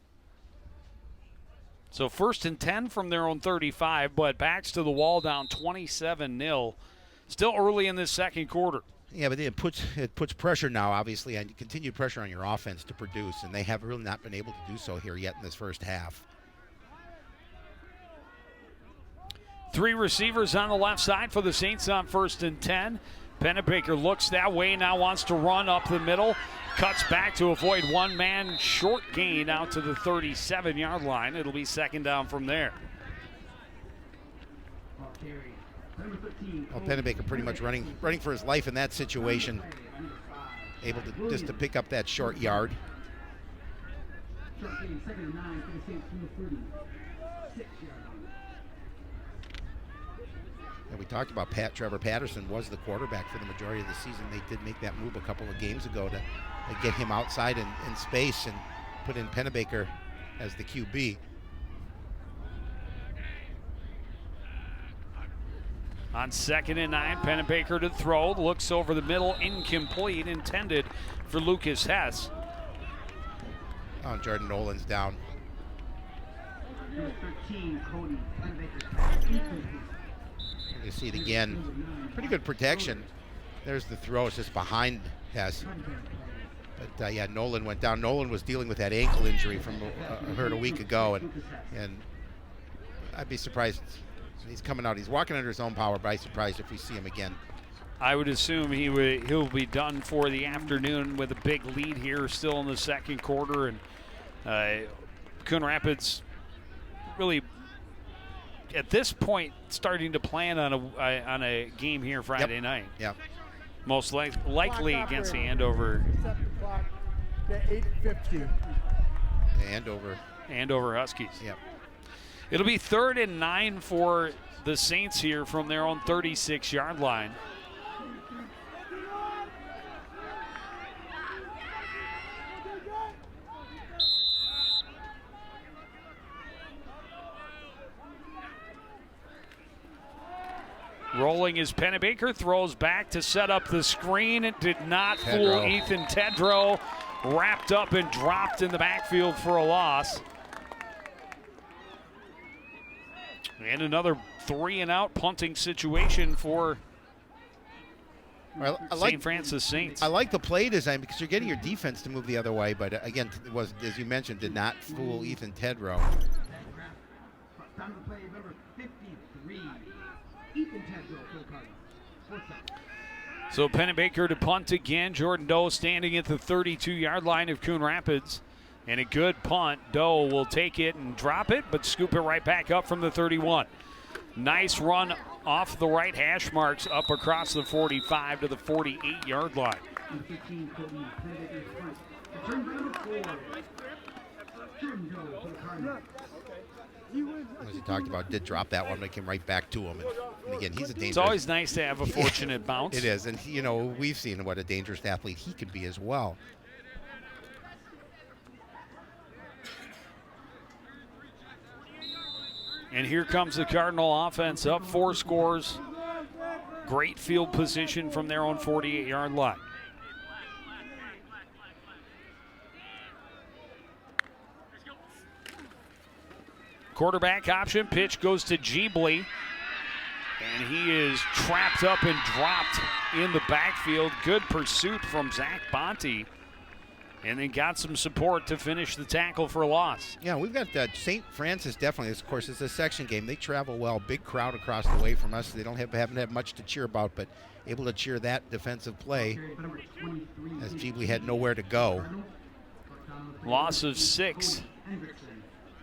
So 1st and 10 from their own 35, but backs to the wall down 27-0. Still early in this second quarter. Yeah, but it puts pressure now, obviously, and continued pressure on your offense to produce, and they have really not been able to do so here yet in this first half. 3 receivers on the left side for the Saints on 1st and 10. Pennebaker looks that way, now wants to run up the middle. Cuts back to avoid one-man short gain out to the 37-yard line. It'll be 2nd down from there. Well, Pennebaker pretty much running for his life in that situation. Able to just to pick up that short yard. And we talked about Trevor Patterson was the quarterback for the majority of the season. They did make that move a couple of games ago to get him outside in space and put in Pennebaker as the QB. On 2nd and 9, Pennebaker to throw. Looks over the middle, incomplete, intended for Lucas Hess. Oh, Jordan Nolan's down. You see it again. Pretty good protection. There's the throw. It's just behind Hess. But yeah, Nolan went down. Nolan was dealing with that ankle injury from heard a week ago, and I'd be surprised So he's coming out. He's walking under his own power, but I'm surprised if we see him again. I would assume he'll be done for the afternoon with a big lead here still in the second quarter. And Coon Rapids really, at this point, starting to plan on a game here Friday night. Yeah. Most likely against the Andover. Set the clock to 8:50. Andover Huskies. Yep. It'll be 3rd and 9 for the Saints here from their own 36-yard line. Rolling is Pennebaker, throws back to set up the screen. It did not fool Ethan Tedrow. Wrapped up and dropped in the backfield for a loss. And another 3-and-out punting situation for St. Francis Saints. I like the play design because you're getting your defense to move the other way, but again, it was, as you mentioned, did not fool Ethan Tedrow. Down to play number 53. Ethan Tedrow for the Cardinals. Fourth down. So Pennebaker to punt again. Jordan Doe standing at the 32-yard line of Coon Rapids. And a good punt. Doe will take it and drop it, but scoop it right back up from the 31. Nice run off the right hash marks up across the 45 to the 48-yard line. 15, Pennebaker's front. Return by number 4. Jordan Doe for the Cardinals. As he talked about, did drop that one, but it came right back to him. And again, he's a dangerous. It's always nice to have a fortunate bounce. It is, and you know, we've seen what a dangerous athlete he can be as well. And here comes the Cardinal offense, up 4 scores. Great field position from their own 48-yard line. Quarterback option, pitch goes to Jeebley. And he is trapped up and dropped in the backfield. Good pursuit from Zach Bonte. And then got some support to finish the tackle for a loss. Yeah, we've got St. Francis definitely. Of course, it's a section game. They travel well. Big crowd across the way from us. They haven't had much to cheer about, but able to cheer that defensive play as Jeebley had nowhere to go. Loss of 6.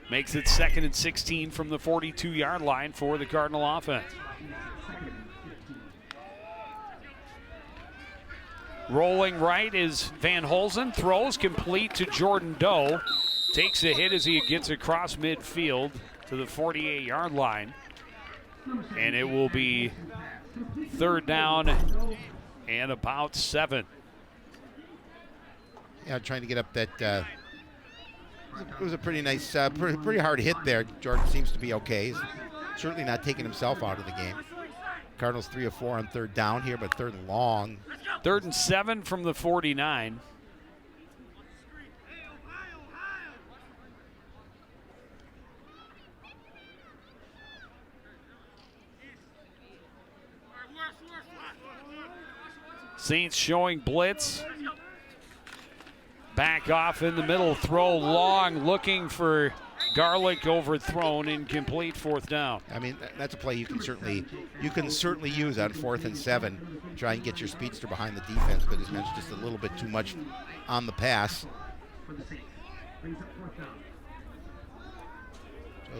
Makes it 2nd and 16 from the 42-yard line for the Cardinal offense. Rolling right is Van Holzen. Throws complete to Jordan Doe. Takes a hit as he gets across midfield to the 48-yard line. And it will be 3rd down and about 7. Yeah, trying to get up that. It was a pretty nice, pretty hard hit there. Jordan seems to be okay. He's certainly not taking himself out of the game. Cardinals 3 of 4 on 3rd down here, but 3rd and long. 3rd and 7 from the 49. Saints showing blitz. Back off in the middle, throw long, looking for Garlick, overthrown, incomplete, 4th down. I mean, that's a play you can certainly use on 4th and 7. Try and get your speedster behind the defense, but as mentioned, just a little bit too much on the pass. So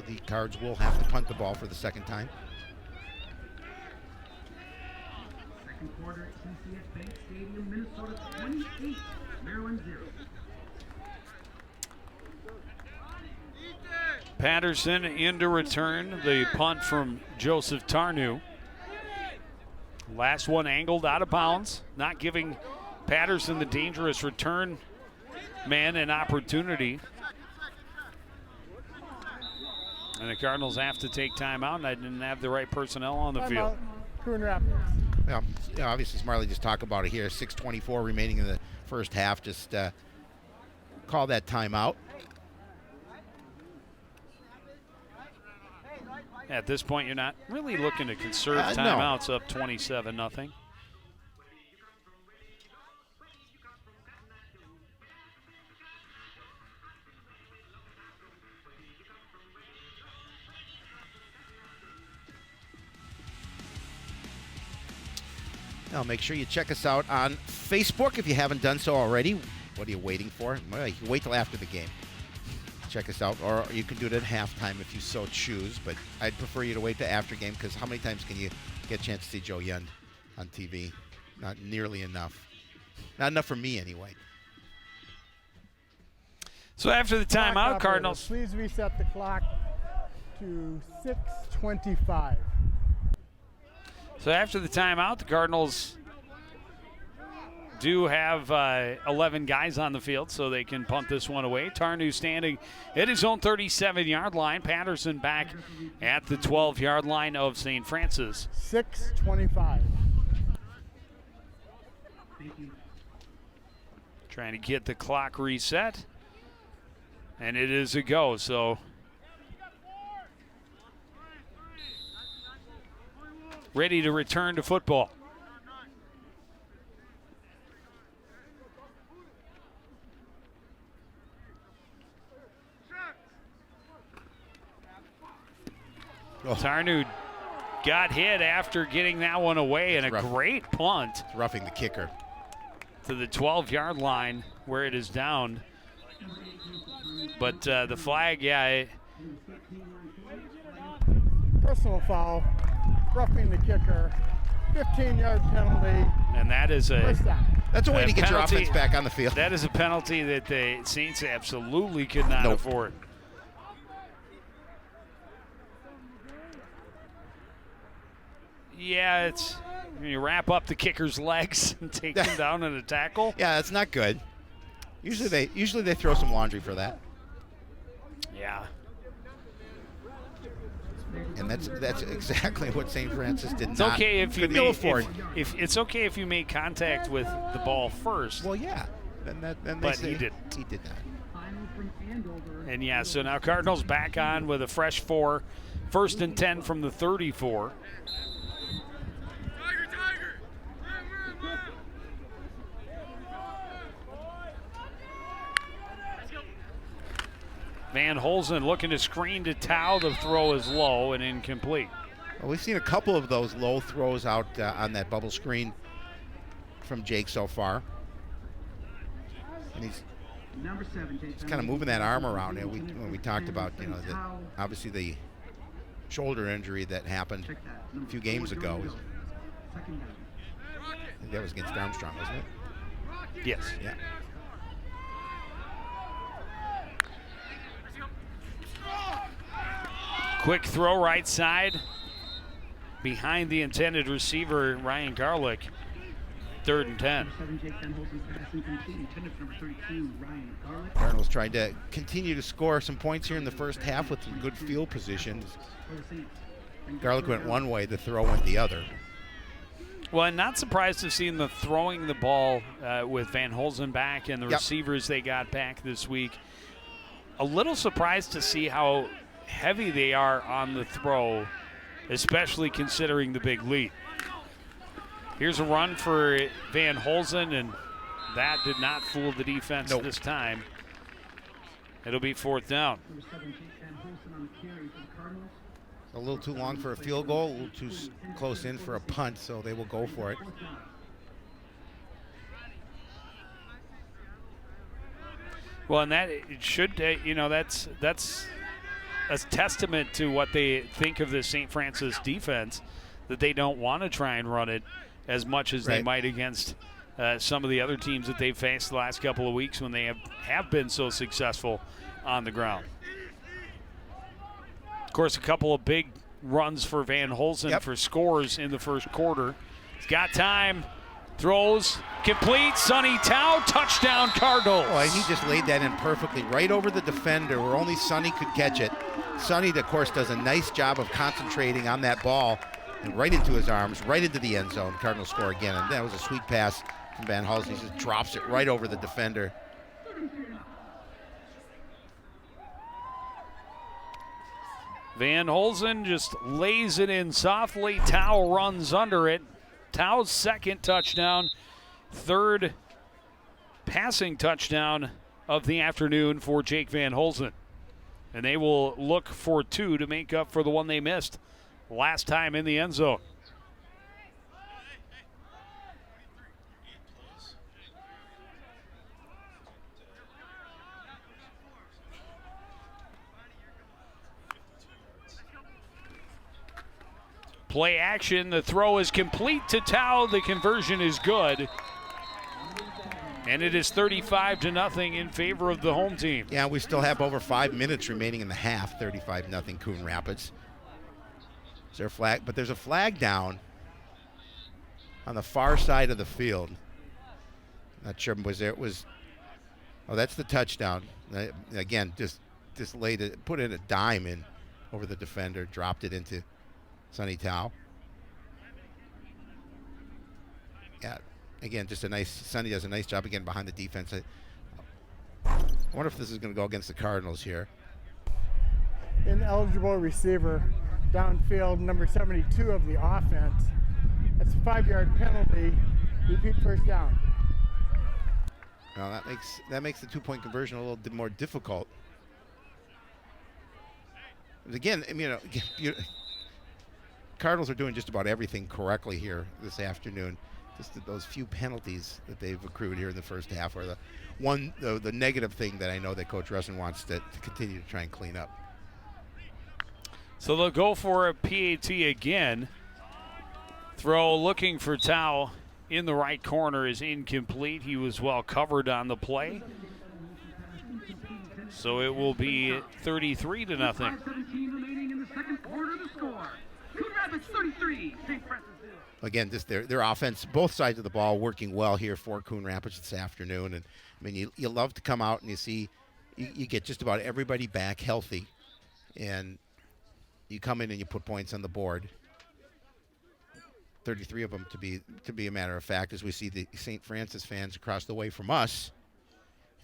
the Cards will have to punt the ball for the 2nd time. Second quarter, TCF Bank Stadium, Minnesota 28, Maryland 0. Patterson in to return the punt from Joseph Tarnew. Last one angled out of bounds, not giving Patterson, the dangerous return man, an opportunity. And the Cardinals have to take timeout, and I didn't have the right personnel on the field. Coon Rapids. Well, obviously, Smarley just talked about it here. 6:24 remaining in the first half. Just call that timeout. At this point, you're not really looking to conserve timeouts. Up 27-0. Now, make sure you check us out on Facebook if you haven't done so already. What are you waiting for? Well, you can wait till after the game. Check us out, or you can do it at halftime if you so choose, but I'd prefer you to wait to after game, because how many times can you get a chance to see Joe Yund on TV? Not nearly enough. Not enough for me, anyway. So after the Clock timeout, operator, Cardinals. Please reset the clock to 6:25. So after the timeout, the Cardinals do have 11 guys on the field, so they can punt this one away. Tarnu standing at his own 37-yard line. Patterson back at the 12-yard line of St. Francis. 6:25. Trying to get the clock reset. And it is a go, so ready to return to football. Tarnu got hit after getting that one away, and a great punt. It's roughing the kicker. To the 12-yard line where it is down. But the flag, yeah. Personal foul, roughing the kicker, 15-yard penalty. And that is First down. That's a way to get your penalty. offense back on the field. That is a penalty that the Saints absolutely could not afford. Yeah, it's you wrap up the kicker's legs and take him down in a tackle. Yeah, that's not good. Usually they throw some laundry for that. Yeah. And that's exactly what St. Francis did It's not. okay if you couldn't ill made, afford. if it's okay if you made contact with the ball first. Well, yeah. Then But he didn't. He did not. And yeah, so now Cardinals back on with a fresh 4. 1st and 10 from the 34. Van Holzen looking to screen to Tao. The throw is low and incomplete. Well, we've seen a couple of those low throws out on that bubble screen from Jake so far. And he's kind of moving that arm around. When we talked about, obviously the shoulder injury that happened a few games ago. I think that was against Armstrong, wasn't it? Yes. Yeah. Quick throw right side behind the intended receiver, Ryan Garlick. 3rd and 10. Cardinals tried to continue to score some points here in the first half with some good field positions. Garlick went one way, the throw went the other. Well, I'm not surprised to see them throwing the ball with Van Holzen back and the receivers they got back this week. A little surprised to see how heavy they are on the throw, especially considering the big lead. Here's a run for Van Holzen, and that did not fool the defense this time. It'll be 4th down. A little too long for a field goal, a little too close in for a punt, so they will go for it. Well, and that it should, that's a testament to what they think of the St. Francis defense, that they don't want to try and run it as much as they might against some of the other teams that they've faced the last couple of weeks when they have been so successful on the ground. Of course, a couple of big runs for Van Holzen for scores in the first quarter. He's got time. Throws, complete, Sonny Tao, touchdown Cardinals. Oh, and he just laid that in perfectly, right over the defender where only Sonny could catch it. Sonny, of course, does a nice job of concentrating on that ball and right into his arms, right into the end zone. Cardinals score again, and that was a sweet pass from Van Holzen. He just drops it right over the defender. Van Holzen just lays it in softly. Tao runs under it. Tao's 2nd touchdown, 3rd passing touchdown of the afternoon for Jake Van Holzen. And they will look for 2 to make up for the one they missed last time in the end zone. Play action. The throw is complete to Tao. The conversion is good. And it is 35-0 in favor of the home team. Yeah, we still have over 5 minutes remaining in the half. 35-0 Coon Rapids. Is there a flag? But there's a flag down on the far side of the field. Not sure was there. It was. Oh, that's the touchdown. Again, just laid it, put in a dime in over the defender, dropped it into Sonny Tao. Yeah, again, just a nice. Sonny does a nice job again behind the defense. I wonder if this is going to go against the Cardinals here. Ineligible receiver downfield, number 72 of the offense. That's a 5-yard penalty. Repeat first down. Well, that makes the 2-point conversion a little bit more difficult. But again, I mean, Cardinals are doing just about everything correctly here this afternoon. Just those few penalties that they've accrued here in the first half are the negative thing that I know that Coach Russin wants to continue to try and clean up. So they'll go for a PAT again. Throw looking for Tao in the right corner is incomplete. He was well covered on the play. So it will be 33-0. 5:17 remaining in the second quarter to score. Coon Rapids 33, St. Francis 0. Again, just their offense, both sides of the ball working well here for Coon Rapids this afternoon. And I mean, you love to come out and you see you get just about everybody back healthy, and you come in and you put points on the board. 33 of them to be a matter of fact, as we see the St. Francis fans across the way from us.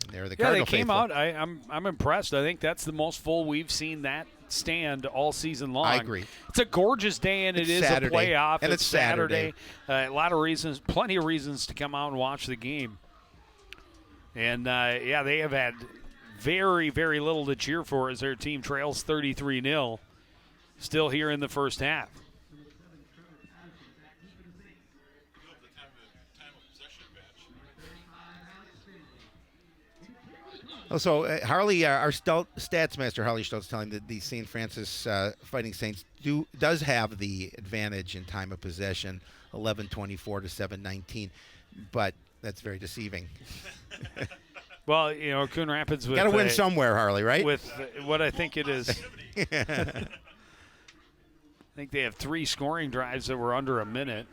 And they're the Cardinal they came faithful. out. I'm impressed. I think that's the most full we've seen that stand all season long. I agree. It's a gorgeous day, and It's it is Saturday. a playoff. And it's Saturday. A lot of reasons, plenty of reasons to come out and watch the game. And, they have had very, very little to cheer for as their team trails 33-0 still here in the first half. So Harley, our stats master, Harley Stoltz, telling that the St. Francis Fighting Saints does have the advantage in time of possession, 11-24 to 7-19, but that's very deceiving. Well, Coon Rapids with got to win somewhere, Harley, right? With what I think it is. I think they have 3 scoring drives that were under a minute.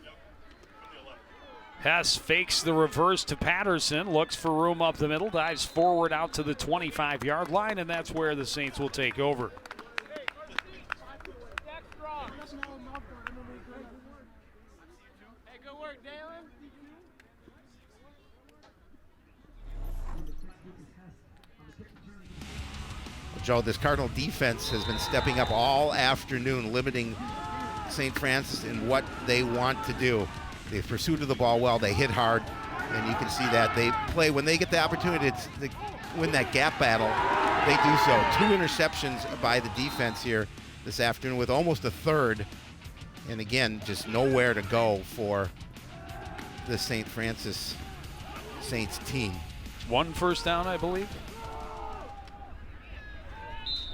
Hess fakes the reverse to Patterson, looks for room up the middle, dives forward out to the 25-yard line, and that's where the Saints will take over. Hey, good work, Dalen. Joe, this Cardinal defense has been stepping up all afternoon, limiting St. Francis in what they want to do. They pursued the ball well. They hit hard, and you can see that. They play when they get the opportunity to win that gap battle, they do so. 2 interceptions by the defense here this afternoon with almost a third. And again, just nowhere to go for the St. Francis Saints team. 1 first down, I believe.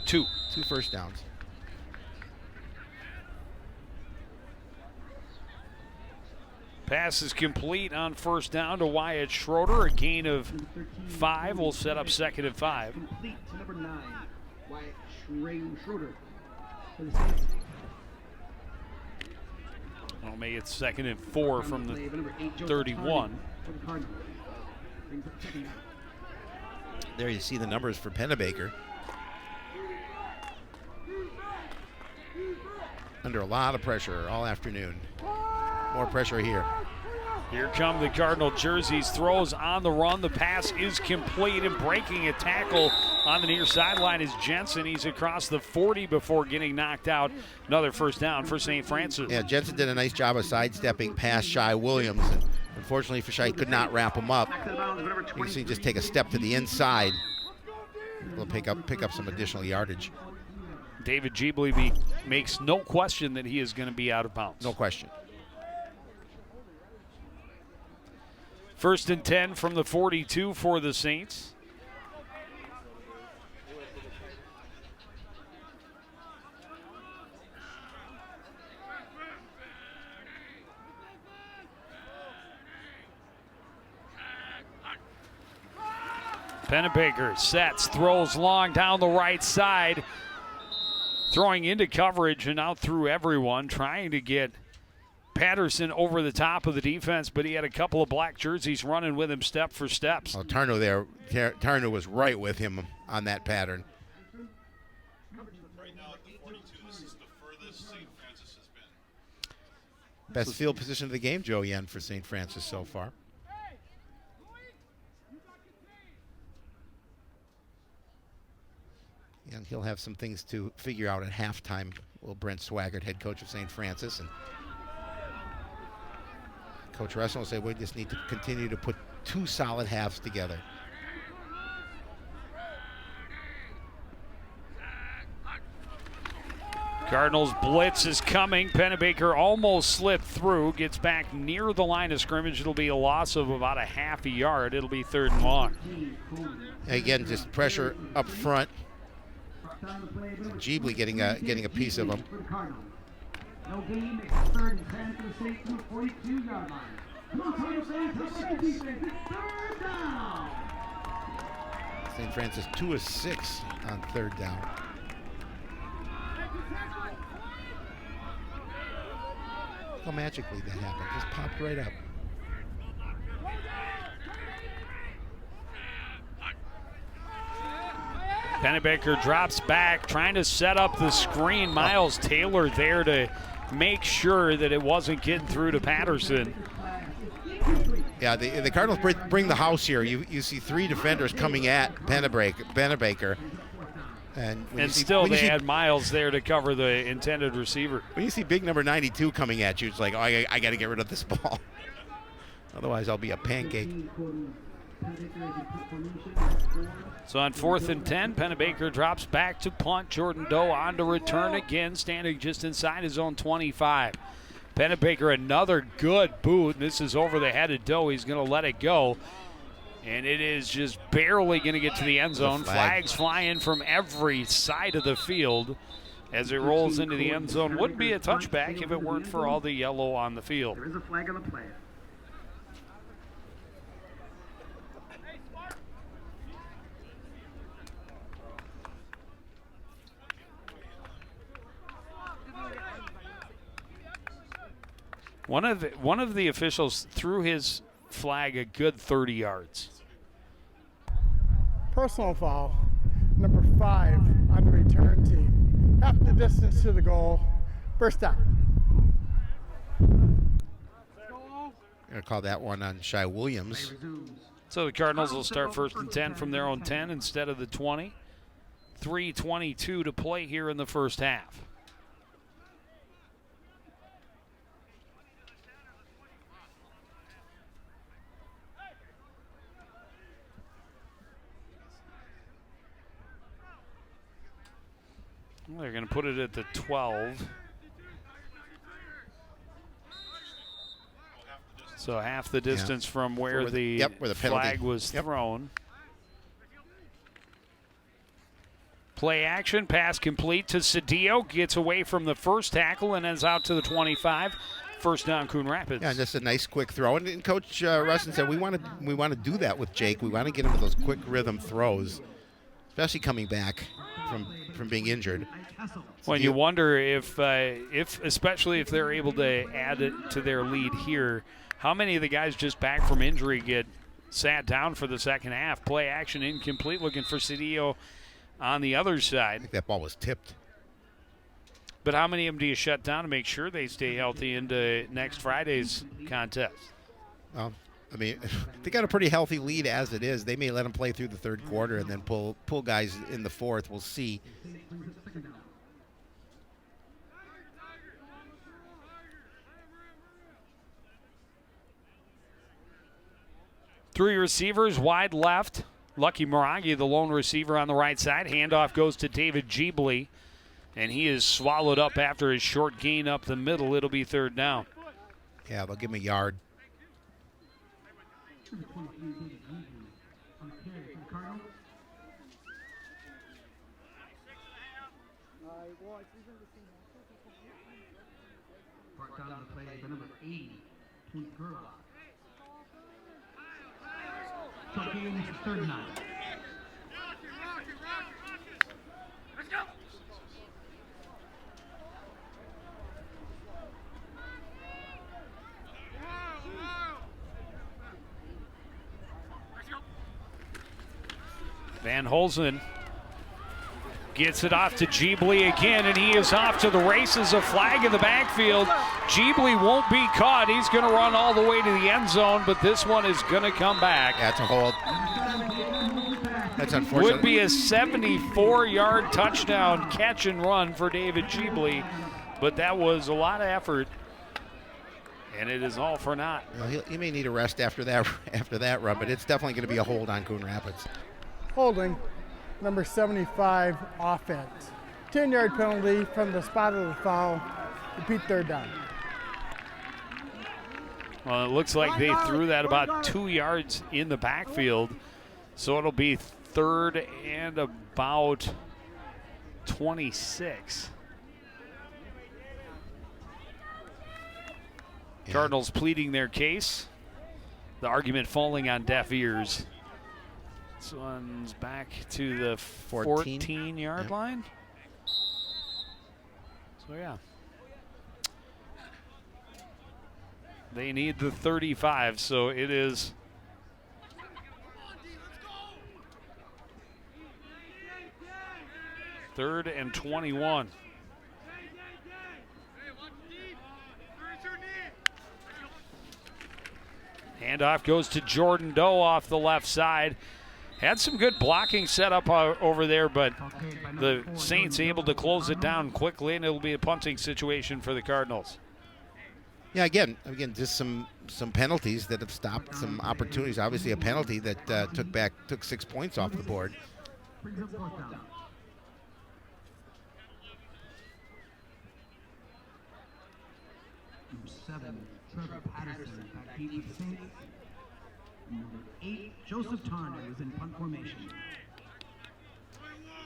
2 first downs. Pass is complete on first down to Wyatt Schroeder. A gain of 5 will set up 2nd and 5. Complete to number 9, Wyatt Schroeder. Well, maybe it's 2nd and 4 from the 31. There you see the numbers for Pennebaker. Under a lot of pressure all afternoon. More pressure here. Here come the Cardinal jerseys. Throws on the run. The pass is complete, and breaking a tackle on the near sideline is Jensen. He's across the 40 before getting knocked out. Another first down for St. Francis. Yeah, Jensen did a nice job of sidestepping past Shai Williams. And unfortunately for Shai, could not wrap him up. You can see him just take a step to the inside. We'll pick up some additional yardage. David Gibley makes no question that he is going to be out of bounds. No question. 1st and 10 from the 42 for the Saints. Pennebaker sets, throws long down the right side, throwing into coverage and out through everyone, trying to get Patterson over the top of the defense, but he had a couple of black jerseys running with him step for steps. Well, Tarno was right with him on that pattern. Right now at the 42, this is the furthest St. Francis has been. Best field position of the game, Joe Yen, for St. Francis so far. And he'll have some things to figure out at halftime. Will Brent Swaggart, head coach of St. Francis, and Coach Russell will say, we just need to continue to put 2 solid halves together. Cardinals blitz is coming. Pennebaker almost slipped through, gets back near the line of scrimmage. It'll be a loss of about a half a yard. It'll be 3rd and long. Again, just pressure up front. Jeebly getting a piece of him. No game, it's 3rd and 10 for the St. 42-yard line. Come on, Cardinals fans, help out the defense. It's 3rd down. St. Francis 2 of 6 on 3rd down. How magically that happened. Just popped right up. Pennebaker drops back, trying to set up the screen. Miles Taylor there to make sure that it wasn't getting through to Patterson. Yeah, the Cardinals bring the house here. You see 3 defenders coming at Pennebaker. And still they had Miles there to cover the intended receiver. When you see big number 92 coming at you, it's like, oh, I got to get rid of this ball. Otherwise, I'll be a pancake. So on 4th and 10, Pennebaker drops back to punt. Jordan Doe on to return again, standing just inside his own 25. Pennebaker, another good boot. This is over the head of Doe. He's going to let it go. And it is just barely going to get to the end zone. Flags flying from every side of the field as it rolls into the end zone. Would be a touchback if it weren't for all the yellow on the field. There is a flag on the play. One of the officials threw his flag a good 30 yards. Personal foul, number 5 on the return team. Half the distance to the goal, 1st down. I'm going to call that one on Shai Williams. So the Cardinals will start 1st and 10 from their own 10 instead of the 20. 3:22 to play here in the first half. They're going to put it at the 12. So half the distance from where the flag was thrown. Play action, pass complete to Cedillo. Gets away from the first tackle and ends out to the 25. 1st down, Coon Rapids. Yeah, just a nice quick throw. And Coach Rustin said we want to do that with Jake. We want to get him those quick rhythm throws, especially coming back from being injured. Well, you wonder if especially if they're able to add it to their lead here, how many of the guys just back from injury get sat down for the second half? Play action incomplete, looking for Cedillo on the other side. I think that ball was tipped. But how many of them do you shut down to make sure they stay healthy into next Friday's contest? I mean, they got a pretty healthy lead as it is. They may let them play through the 3rd quarter and then pull guys in the 4th. We'll see. Three receivers wide left. Lucky Maragi, the lone receiver on the right side. Handoff goes to David Jeebly, and he is swallowed up after his short gain up the middle. It'll be 3rd down. Yeah, they'll give him a yard. Brought down the play by number 80, Keith Gerlach. So game is 3rd and 9. Van Holzen gets it off to Jeebly again, and he is off to the races. A flag in the backfield. Jeebly won't be caught. He's going to run all the way to the end zone, but this one is going to come back. That's a hold. That's unfortunate. Would be a 74-yard touchdown catch and run for David Jeebly, but that was a lot of effort, and it is all for naught. Well, he may need a rest after that run, but it's definitely going to be a hold on Coon Rapids. Holding, number 75, offense. 10-yard penalty from the spot of the foul. Repeat third down. Well, it looks like they threw that about 2 yards in the backfield, so it'll be third and about 26. Yeah. Cardinals pleading their case. The argument falling on deaf ears. This one's back to the 14-yard line. So, yeah. They need the 35, so it is third and 21. Handoff goes to Jordan Doe off the left side. Had some good blocking set up over there, but the Saints able to close it down quickly, and it'll be a punting situation for the Cardinals. Yeah, again, just some penalties that have stopped some opportunities. Obviously, a penalty that took 6 points off the board. Number 7, Trevor Patterson, back deep with the Saints. Number 8, Joseph Tarner is in punt formation.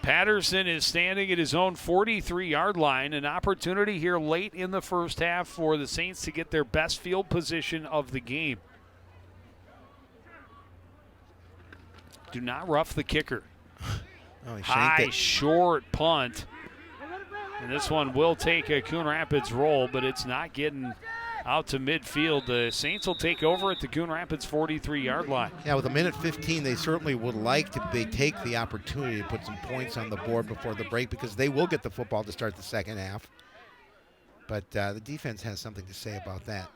Patterson is standing at his own 43-yard line. An opportunity here late in the first half for the Saints to get their best field position of the game. Do not rough the kicker. Oh, High, short punt. And this one will take a Coon Rapids roll, but it's not getting out to midfield. The Saints will take over at the Coon Rapids 43-yard line. Yeah, with a minute 15, they certainly would like to take the opportunity to put some points on the board before the break, because they will get the football to start the second half. But the defense has something to say about that.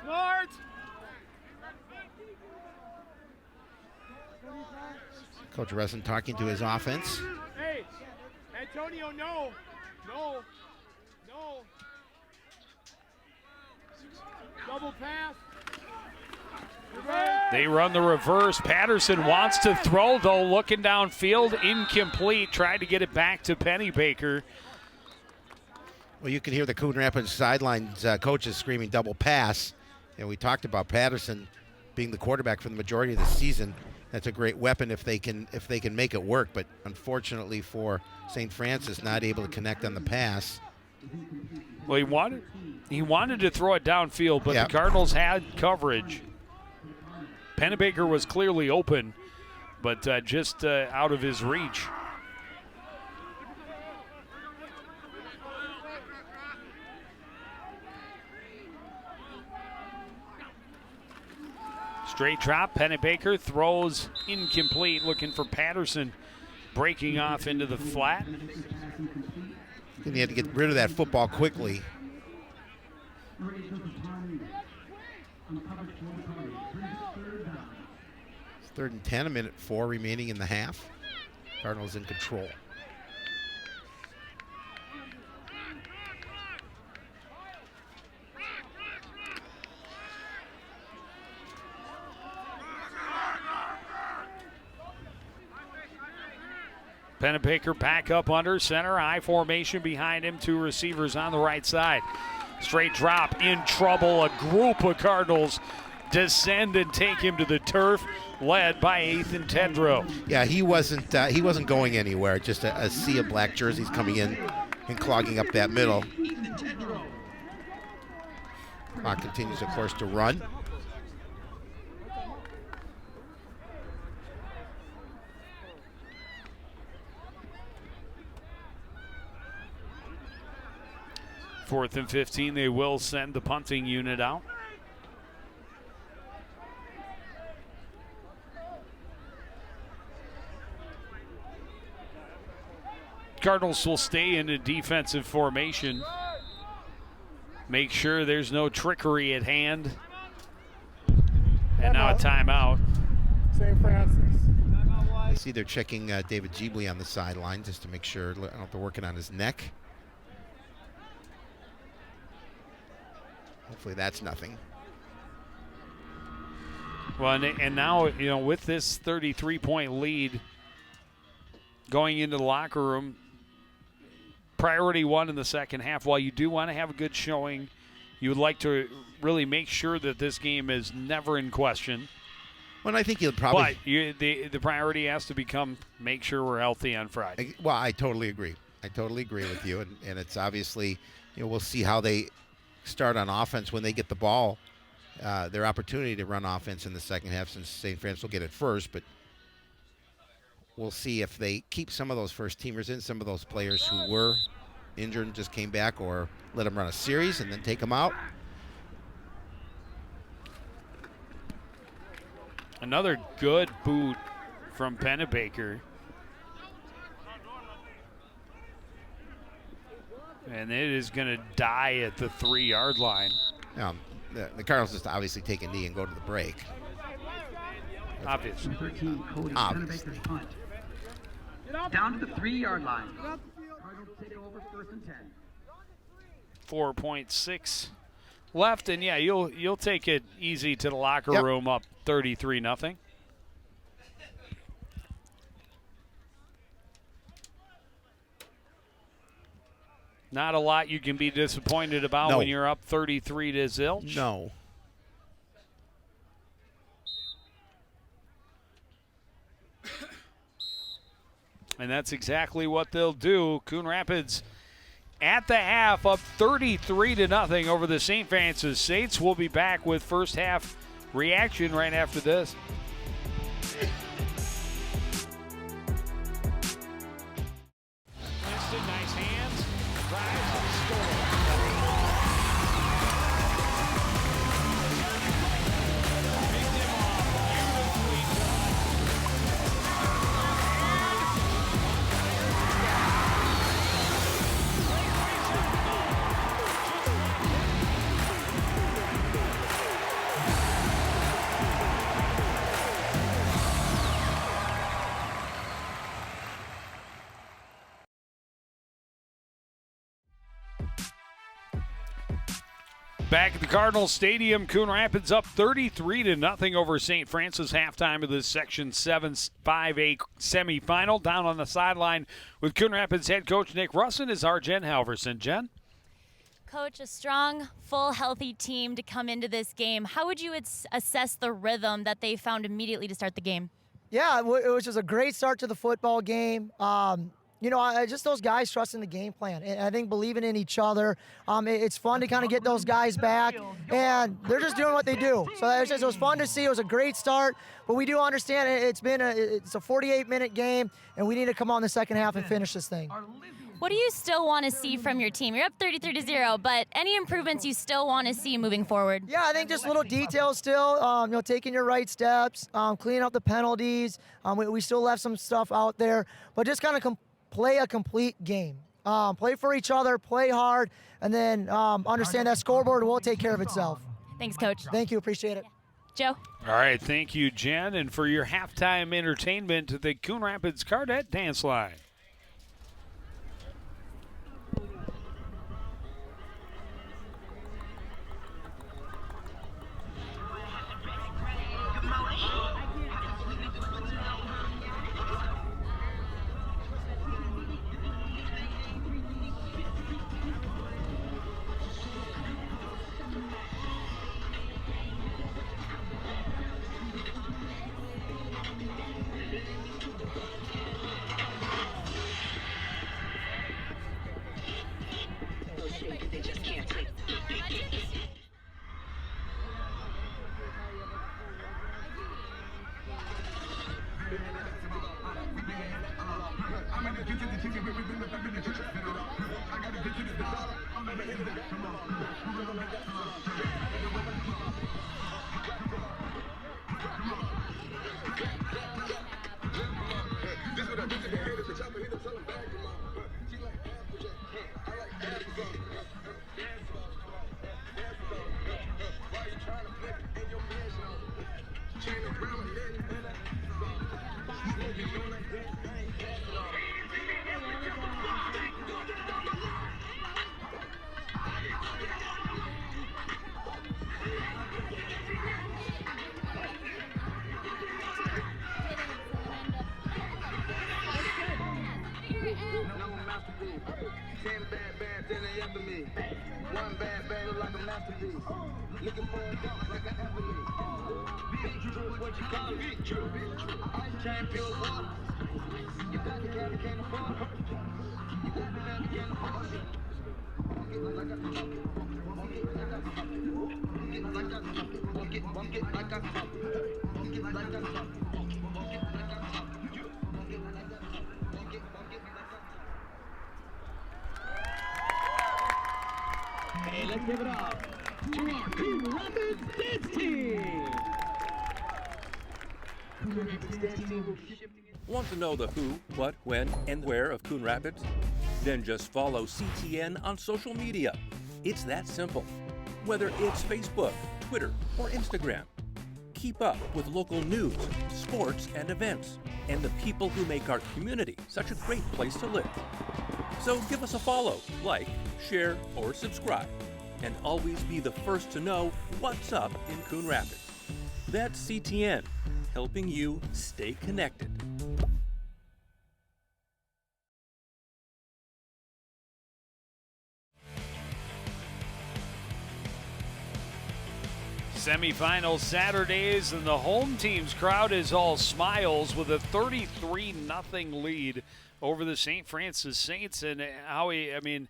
Smart. Coach Resson talking to his offense. Hey, Antonio, no. Double pass. They run the reverse. Patterson wants to throw, though, looking downfield, incomplete. Tried to get it back to Pennybaker. Well, you can hear the Coon Rapids sidelines coaches screaming double pass. And we talked about Patterson being the quarterback for the majority of the season. That's a great weapon if they can make it work. But unfortunately for St. Francis, not able to connect on the pass. Well, he wanted to throw it downfield, but Yep. the Cardinals had coverage. Pennebaker was clearly open, but just out of his reach. Straight drop, Pennebaker throws incomplete, looking for Patterson, breaking off into the flat. And he had to get rid of that football quickly. It's 3rd and 10, a minute 4 remaining in the half. Cardinals in control. Pennebaker back up under center, I formation behind him, 2 receivers on the right side. Straight drop, in trouble. A group of Cardinals descend and take him to the turf, led by Ethan Tedrow. Yeah, he wasn't going anywhere. Just a sea of black jerseys coming in and clogging up that middle. Clock continues, of course, to run. 4th and 15, they will send the punting unit out. Cardinals will stay in a defensive formation. Make sure there's no trickery at hand. And now a timeout. St. Francis. I see they're checking David Jeebley on the sideline just to make sure. I don't know if they're working on his neck. Hopefully that's nothing. Well, and now, you know, with this 33-point lead going into the locker room, priority one in the second half. While you do want to have a good showing, you would like to really make sure that this game is never in question. Well, I think you'll probably. But the priority has to become make sure we're healthy on Friday. Well, I totally agree. I totally agree with you, and it's obviously, you know, we'll see how they start on offense when they get the ball. Their opportunity to run offense in the second half, since St. Francis will get it first, but we'll see if they keep some of those first teamers in, some of those players who were injured and just came back, or let them run a series and then take them out. Another good boot from Pennebaker. And it is going to die at the 3-yard line. The Cardinals just obviously take a knee and go to the break. Obviously. 13, Cody Obviously. Pennebaker's punt. Down to the 3-yard line. Cardinals take over 1st and 10. 4.6 left, and yeah, you'll take it easy to the locker room up 33-0. Not a lot you can be disappointed about when you're up 33 to zilch. No. And that's exactly what they'll do. Coon Rapids at the half up 33-0 over the St. Francis Saints. We'll be back with first half reaction right after this. Winston, nice hands, drives and back at the Cardinals Stadium, Coon Rapids up 33-0 over St. Francis. Halftime of this Section 7 5A semifinal. Down on the sideline with Coon Rapids head coach Nick Russin is our Jen Halverson. Jen? Coach, a strong, full, healthy team to come into this game. How would you assess the rhythm that they found immediately to start the game? Yeah, it was just a great start to the football game. You know, just those guys trusting the game plan, and I think believing in each other. It's fun to kind of get those guys back, and they're just doing what they do. So it was fun to see. It was a great start, but we do understand it's a 48-minute game, and we need to come on the second half and finish this thing. What do you still want to see from your team? You're up 33-0, but any improvements you still want to see moving forward? Yeah, I think just little details still. You know, taking your right steps, cleaning up the penalties. We still left some stuff out there, but just kind of play a complete game. Play for each other, play hard, and then understand that scoreboard will take care of itself. Thanks, Coach. Thank you. Appreciate it. Joe? All right, thank you, Jen. And for your halftime entertainment, the Coon Rapids Cardette Dance Line. Hey, let's give it up to our Coon Rapids dance team. Coon Rapids dance team will ship. Want to know the who, what, when, and where of Coon Rapids? Then just follow CTN on social media. It's that simple. Whether it's Facebook, Twitter, or Instagram. Keep up with local news, sports, and events, and the people who make our community such a great place to live. So give us a follow, like, share, or subscribe, and always be the first to know what's up in Coon Rapids. That's CTN, helping you stay connected. Semifinals Saturdays, and the home team's crowd is all smiles with a 33-0 lead over the St. Francis Saints. And Howie, I mean,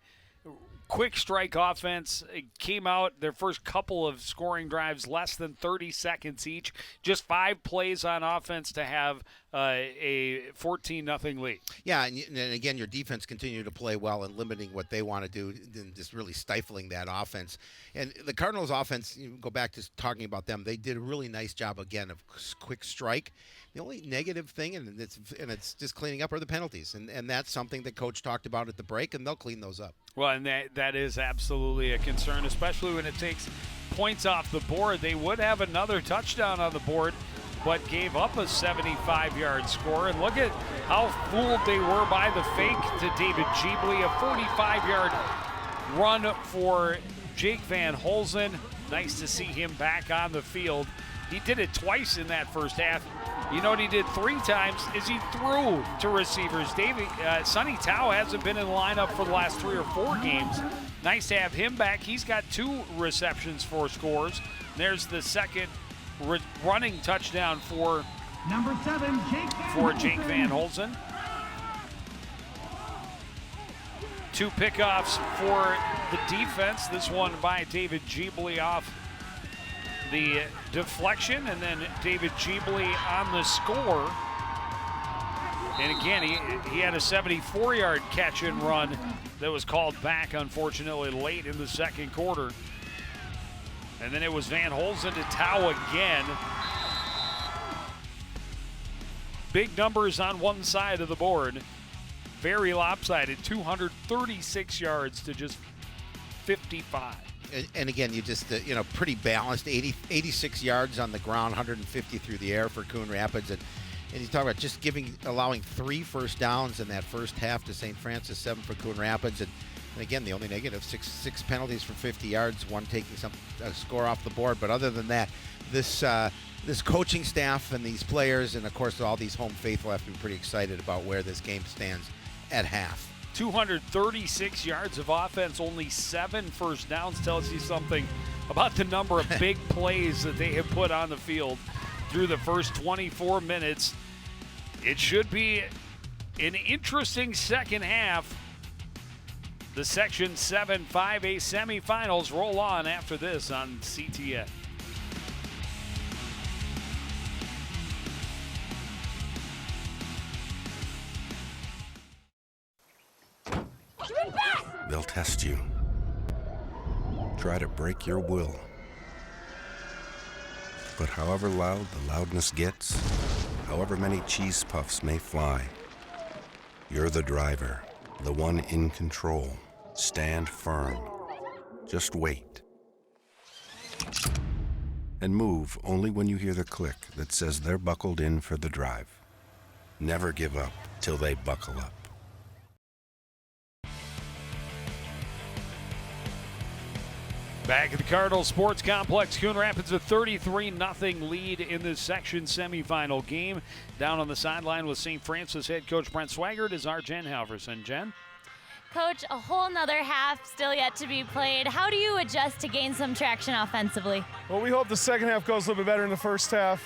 quick strike offense came out, their first couple of scoring drives, less than 30 seconds each. Just 5 plays on offense to have a 14-0 lead. Yeah, and again, your defense continued to play well and limiting what they want to do and just really stifling that offense. And the Cardinals' offense, you go back to talking about them, they did a really nice job, again, of quick strike. The only negative thing, and it's just cleaning up, are the penalties. And that's something that Coach talked about at the break, and they'll clean those up. Well, and that is absolutely a concern, especially when it takes points off the board. They would have another touchdown on the board, but gave up a 75-yard score. And look at how fooled they were by the fake to David Jeebley, a 45-yard run for Jake Van Holzen. Nice to see him back on the field. He did it twice in that first half. You know what he did 3 times is he threw to receivers. Sonny Tao hasn't been in the lineup for the last 3 or 4 games. Nice to have him back. He's got 2 receptions for scores. There's the second running touchdown for Number 7, Jake Van Holzen. 2 pickoffs for the defense. This one by David Jeebley off the deflection, and then David Jeebley on the score. And again, he had a 74-yard catch and run that was called back, unfortunately, late in the second quarter. And then it was Van Holzen to Tao again. Big numbers on one side of the board. Very lopsided, 236 yards to just 55. And again, you just, pretty balanced, 86 yards on the ground, 150 through the air for Coon Rapids. And you talk about just allowing 3 first downs in that first half to St. Francis, 7 for Coon Rapids. And again, the only negative, six penalties for 50 yards, 1 taking a score off the board. But other than that, this coaching staff and these players, and of course all these home faithful, have to be pretty excited about where this game stands at half. 236 yards of offense, only 7 first downs, tells you something about the number of big plays that they have put on the field through the first 24 minutes. It should be an interesting second half. The Section 7 5A semifinals roll on after this on CTN. They'll test you. try to break your will. But however loud the loudness gets, however many cheese puffs may fly, you're the driver, the one in control. Stand firm. Just wait. And move only when you hear the click that says they're buckled in for the drive. Never give up till they buckle up. Back at the Cardinal Sports Complex, Coon Rapids a 33-0 lead in this section semifinal game. Down on the sideline with St. Francis head coach Brent Swaggart is our Jen Halverson. Jen? Coach, a whole nother half still yet to be played. How do you adjust to gain some traction offensively? Well, we hope the second half goes a little bit better than the first half.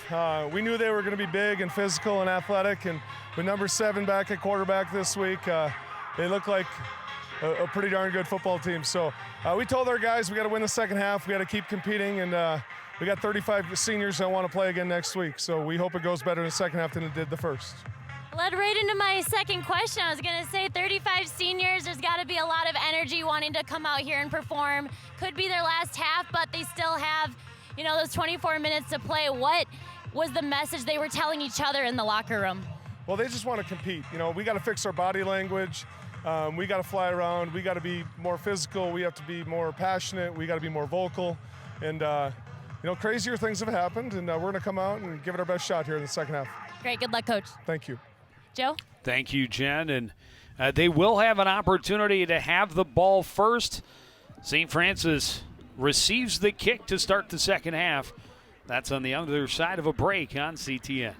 We knew they were going to be big and physical and athletic, and with number 7 back at quarterback this week, they look like a pretty darn good football team. So we told our guys we got to win the second half, we got to keep competing, and we got 35 seniors that want to play again next week. So we hope it goes better in the second half than it did the first. Led right into my second question. I was going to say 35 seniors, there's got to be a lot of energy wanting to come out here and perform. Could be their last half, but they still have, those 24 minutes to play. What was the message they were telling each other in the locker room? Well, they just want to compete. We got to fix our body language. We got to fly around. We got to be more physical. We have to be more passionate. We got to be more vocal. And, crazier things have happened, and we're going to come out and give it our best shot here in the second half. Great. Good luck, Coach. Thank you. Joe? Thank you, Jen. And they will have an opportunity to have the ball first. St. Francis receives the kick to start the second half. That's on the other side of a break on CTN.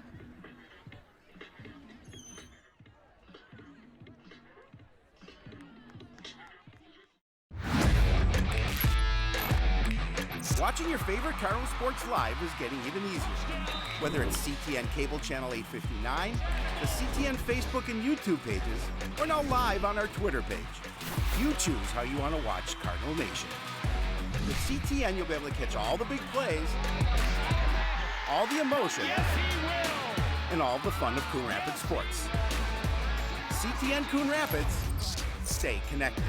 Watching your favorite Cardinal sports live is getting even easier. Whether it's CTN Cable Channel 859, the CTN Facebook and YouTube pages, or now live on our Twitter page. You choose how you want to watch Cardinal Nation. With CTN, you'll be able to catch all the big plays, all the emotion, and all the fun of Coon Rapids sports. CTN Coon Rapids, stay connected.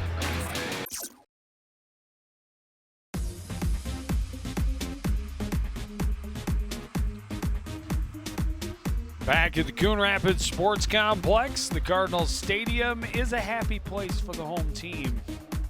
Back at the Coon Rapids Sports Complex, the Cardinals Stadium is a happy place for the home team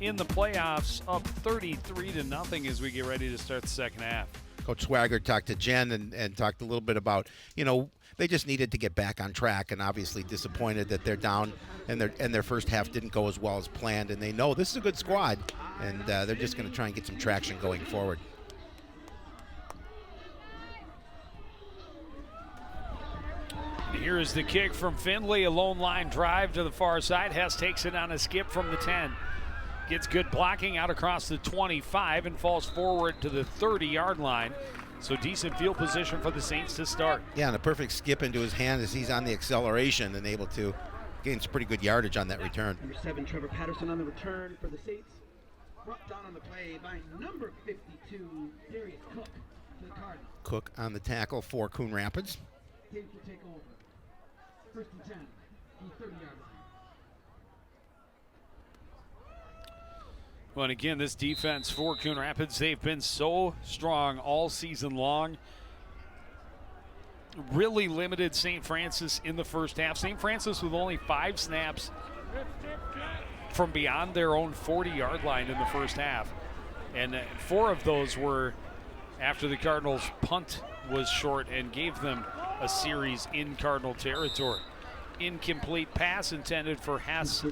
in the playoffs, up 33-0 as we get ready to start the second half. Coach Swaggart talked to Jen and talked a little bit about, they just needed to get back on track, and obviously disappointed that they're down and their first half didn't go as well as planned, and they know this is a good squad, and they're just going to try and get some traction going forward. Here is the kick from Finley, a lone line drive to the far side. Hess takes it on a skip from the 10. Gets good blocking out across the 25 and falls forward to the 30-yard line. So decent field position for the Saints to start. Yeah, and a perfect skip into his hand as he's on the acceleration and able to gain some pretty good yardage on that return. Number 7, Trevor Patterson on the return for the Saints. Brought down on the play by number 52, Darius Cook to the Cardinals. Cook on the tackle for Coon Rapids. Saints will take over. First and 10, the 30-yard line. Well, and again, this defense for Coon Rapids, they've been so strong all season long. Really limited St. Francis in the first half. St. Francis with only 5 snaps from beyond their own 40-yard line in the first half. And 4 of those were after the Cardinals' punt was short and gave them a series in Cardinal territory. Incomplete pass intended for Hess,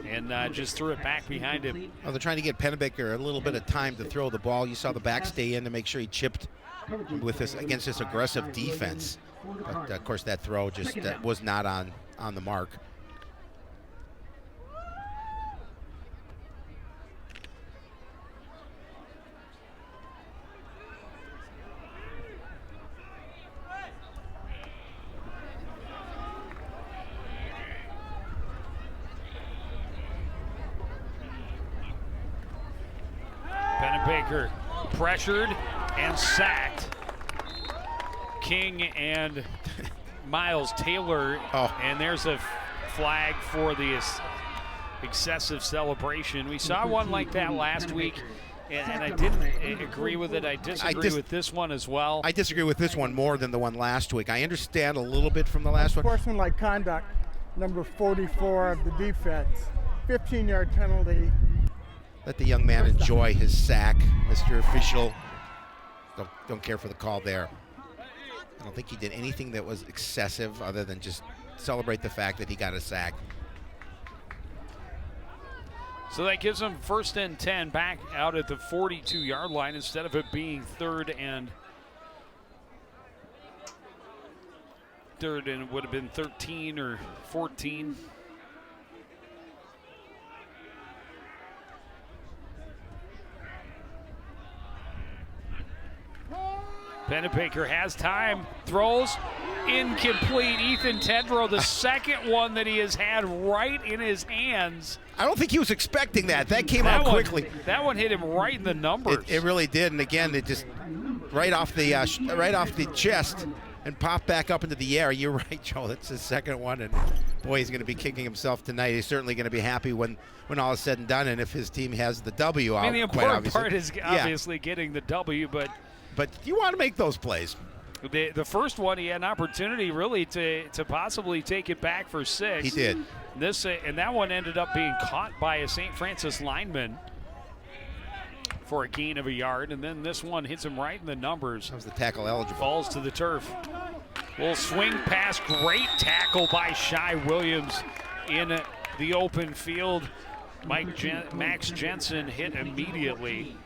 and just threw it back behind him. Oh, they're trying to get Pennebaker a little bit of time to throw the ball. You saw the back stay in to make sure he chipped with this against this aggressive defense. But of course, that throw just was not on the mark. Pennebaker pressured and sacked. King and Miles Taylor, and there's a flag for the excessive celebration. We saw one like that last week And I didn't agree with it. I disagree with this one as well. I disagree with this one more than the one last week. I understand a little bit from the last one. Sportsmanlike conduct, number 44 of the defense. 15-yard penalty. Let the young man enjoy his sack, Mr. Official. Don't care for the call there. I don't think he did anything that was excessive other than just celebrate the fact that he got a sack. So that gives them 1st and 10 back out at the 42-yard line instead of it being third and it would have been 13 or 14. Pennebaker has time, throws, incomplete. Ethan Tedrow, the second one that he has had right in his hands. I don't think he was expecting that. That came out quickly. That one hit him right in the numbers. It really did, and again, it just right off the chest and popped back up into the air. You're right, Joe. That's his second one, and boy, he's going to be kicking himself tonight. He's certainly going to be happy when all is said and done, and if his team has the W out. I mean, the important part is obviously getting the W, but you want to make those plays. The first one, he had an opportunity really to possibly take it back for 6. He did. And that one ended up being caught by a St. Francis lineman for a gain of a yard, and then this one hits him right in the numbers. That was the tackle eligible. Falls to the turf. Little swing pass, great tackle by Shai Williams in the open field. Max Jensen hit immediately.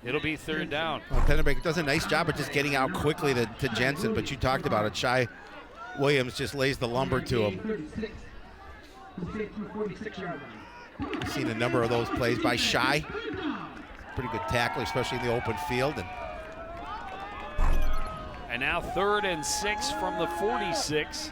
It'll be 3rd down. Well, Pennebaker does a nice job of just getting out quickly to Jensen, but you talked about it. Shai Williams just lays the lumber to him. You've seen a number of those plays by Shai. Pretty good tackle, especially in the open field. And now 3rd and 6 from the 46.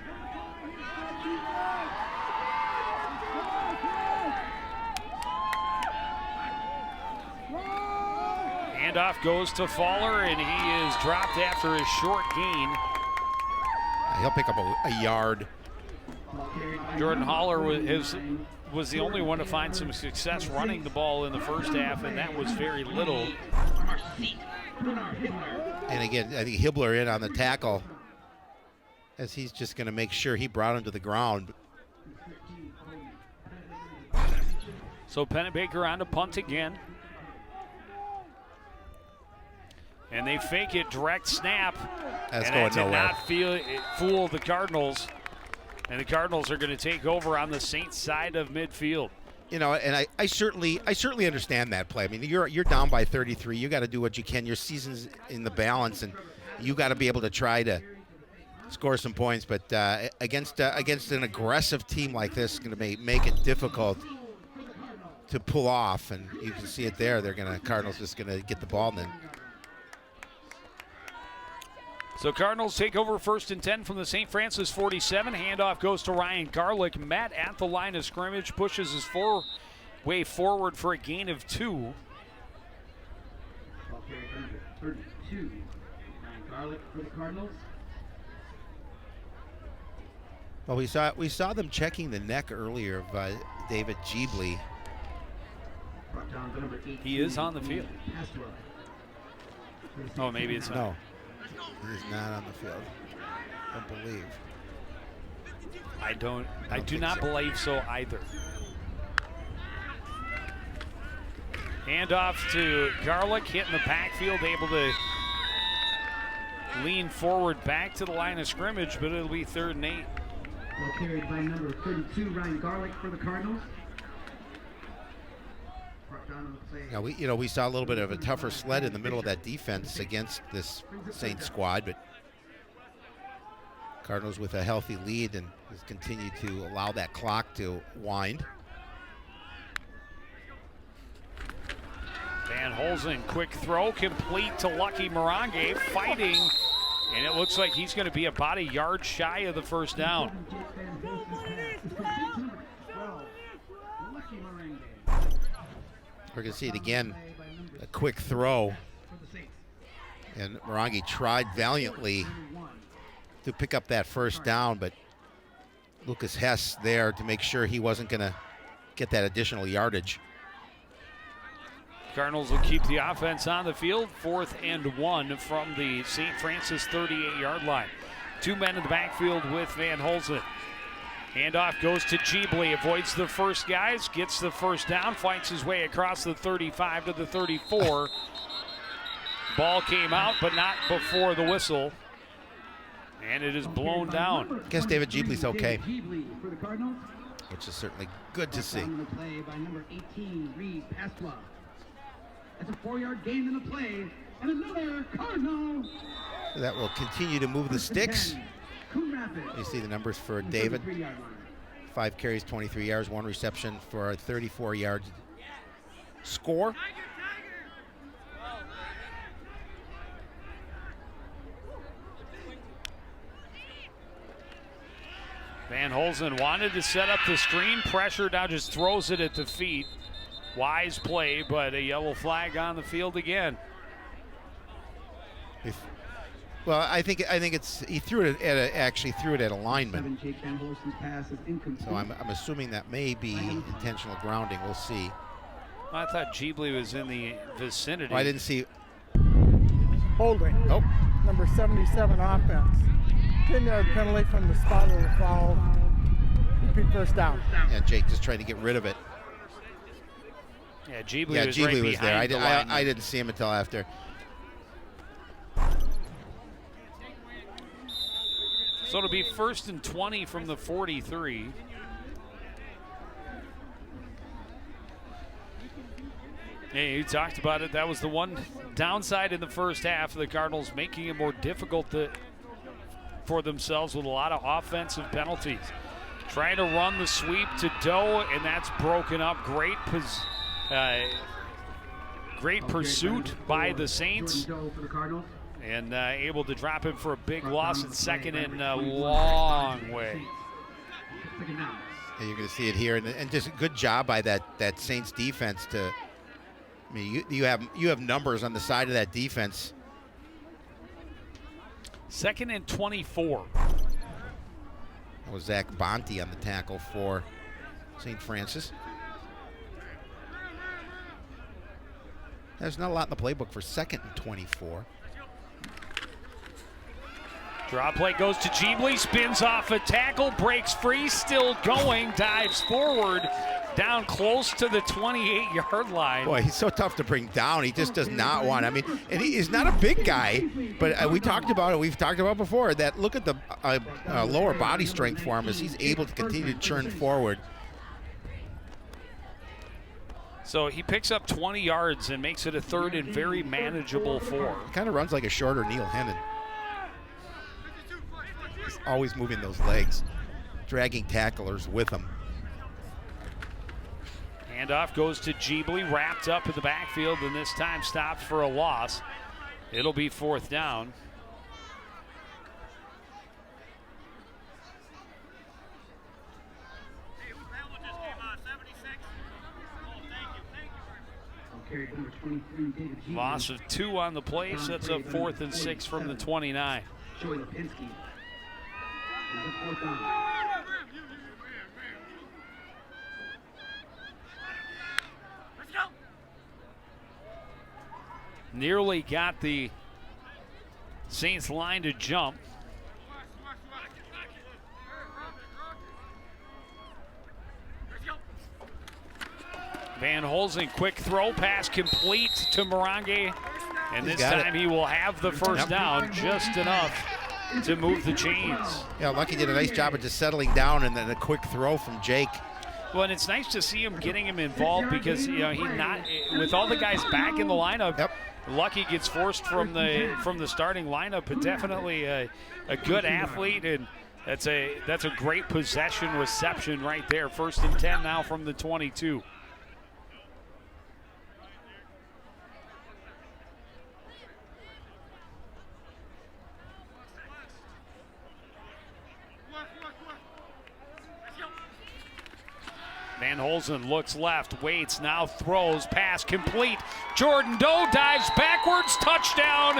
Handoff goes to Faller, and he is dropped after a short gain. He'll pick up a yard. Jordan Haller was the only one to find some success running the ball in the first half, and that was very little. And again, I think Hibbler in on the tackle, as he's just going to make sure he brought him to the ground. So Pennebaker on to punt again. And they fake it, direct snap. That's going nowhere. That did not fool the Cardinals. And the Cardinals are going to take over on the Saints side of midfield. You know, and I certainly understand that play. I mean, you're down by 33. You got to do what you can. Your season's in the balance, and you got to be able to try to score some points. But against an aggressive team like this, it's going to make it difficult to pull off. And you can see it there. Cardinals just going to get the ball and then. So Cardinals take over 1st and 10 from the St. Francis 47. Handoff goes to Ryan Garlick. Met at the line of scrimmage, pushes his way forward for a gain of 2. 32. Ryan Garlick for the Cardinals. Well, we saw them checking the neck earlier of David Jeebley. He is on the field. Oh, maybe it's not. No. He's not on the field. I believe. I do not believe so either. Handoff to Garlick, hitting the backfield, able to lean forward back to the line of scrimmage, but it'll be 3rd and 8. Ball carried by number 32, Ryan Garlick for the Cardinals. We saw a little bit of a tougher sled in the middle of that defense against this Saints squad, but Cardinals with a healthy lead and has continued to allow that clock to wind. Van Holzen, quick throw, complete to Lucky Morange, fighting, and it looks like he's going to be about a yard shy of the 1st down. We're going to see it again, a quick throw. And Morange tried valiantly to pick up that 1st down, but Lucas Hess there to make sure he wasn't going to get that additional yardage. Cardinals will keep the offense on the field. 4th and 1 from the St. Francis 38-yard line. 2 men in the backfield with Van Holzen. Handoff goes to Jeebly, avoids the first guys, gets the first down, fights his way across the 35 to the 34. Ball came out, but not before the whistle. And it is blown down. I guess David Jeebly's okay, which is certainly good to see. Play by number 18, Reed Pasqua. That's a 4-yard gain in the play, and another Cardinal. That will continue to move the sticks. You see the numbers for David. 5 carries, 23 yards, 1 reception for a 34-yard score. Van Holzen wanted to set up the screen, pressure, now just throws it at the feet. Wise play, but a yellow flag on the field again. Well, I think it's he threw it at actually threw it at a lineman. So I'm assuming that may be intentional grounding. We'll see. I thought Jeebly was in the vicinity. Well, I didn't see. Holding. Oh. Number 77 offense. 10-yard penalty from the spot of the foul. Repeat first down. Yeah, Jake just trying to get rid of it. Yeah, Jeebly was Jeebly right was there. behind I didn't see him until after. So it'll be 1st and 20 from the 43. Hey, you talked about it. That was the one downside in the first half of the Cardinals, making it more difficult for themselves with a lot of offensive penalties. Trying to run the sweep to Doe, and that's broken up. Great pursuit by the Saints. And able to drop him for a big loss at 2nd and a long way. Yeah, you're going to see it here, and just a good job by that Saints defense to. I mean, you have numbers on the side of that defense. 2nd and 24. That was Zach Bonte on the tackle for St. Francis. There's not a lot in the playbook for 2nd and 24. Draw play goes to Jeebly, spins off a tackle, breaks free, still going, dives forward, down close to the 28-yard line. Boy, he's so tough to bring down. He just does not want. I mean, and he's not a big guy, but we talked about it. We've talked about before that. Look at the lower body strength for him as he's able to continue to churn forward. So he picks up 20 yards and makes it a 3rd and very manageable 4. He kind of runs like a shorter Neil Hennon. He's always moving those legs, dragging tacklers with him. Handoff goes to Jeebly, wrapped up in the backfield, and this time stopped for a loss. It'll be 4th down. Loss of 2 on the play, sets up 4th and 6 from the 29. Nearly got the Saints line to jump. Van Holzen, quick throw, pass complete to Morange. And this time he will have the first down, just enough to move the chains. Yeah, Lucky did a nice job of just settling down, and then a quick throw from Jake. Well, and it's nice to see him getting him involved because, you know, with all the guys back in the lineup. Yep. Lucky gets forced from the starting lineup, but definitely a good athlete, and that's a great possession reception right there. 1st and 10 now from the 22. Van Holzen looks left, waits, now throws, pass complete. Jordan Doe dives backwards, touchdown,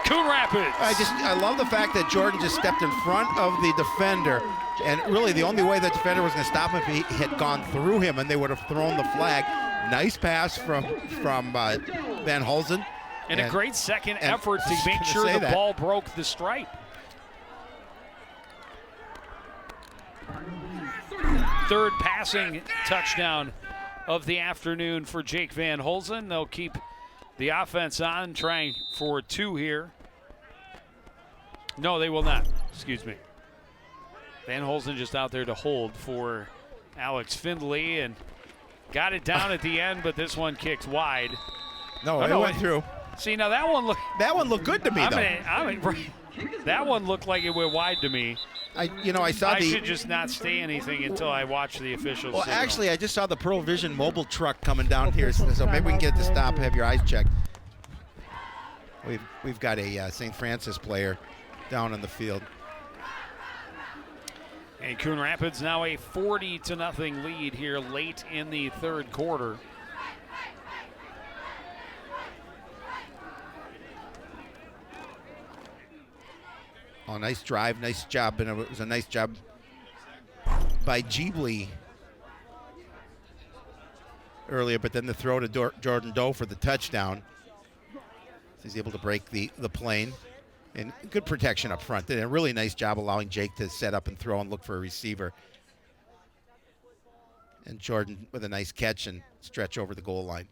Coon Rapids. I love the fact that Jordan just stepped in front of the defender, and really the only way the defender was going to stop him if he had gone through him and they would have thrown the flag. Nice pass from Van Hulsen. And a great second effort to just make gonna sure say the that. ball broke the stripe. Third passing touchdown of the afternoon for Jake Van Hulsen. They'll keep the offense on, trying for 2 here. No, they will not. Excuse me. Van Hulsen just out there to hold for Alex Findlay and got it down at the end, but this one kicked wide. No, it went through. See, now that one looked good to me, though. That one looked like it went wide to me. I saw I should just not say anything until I watch the officials. Well, signal. actually, I just saw the Pearl Vision mobile truck coming down here, so maybe we can get it to stop, have your eyes checked. We've got a St. Francis player down on the field. And Coon Rapids now a 40-0 lead here late in the third quarter. Oh, nice drive, nice job, and it was a nice job by Jeebly earlier, but then the throw to Jordan Doe for the touchdown. He's able to break the plane, and good protection up front. Did a really nice job allowing Jake to set up and throw and look for a receiver. And Jordan with a nice catch and stretch over the goal line.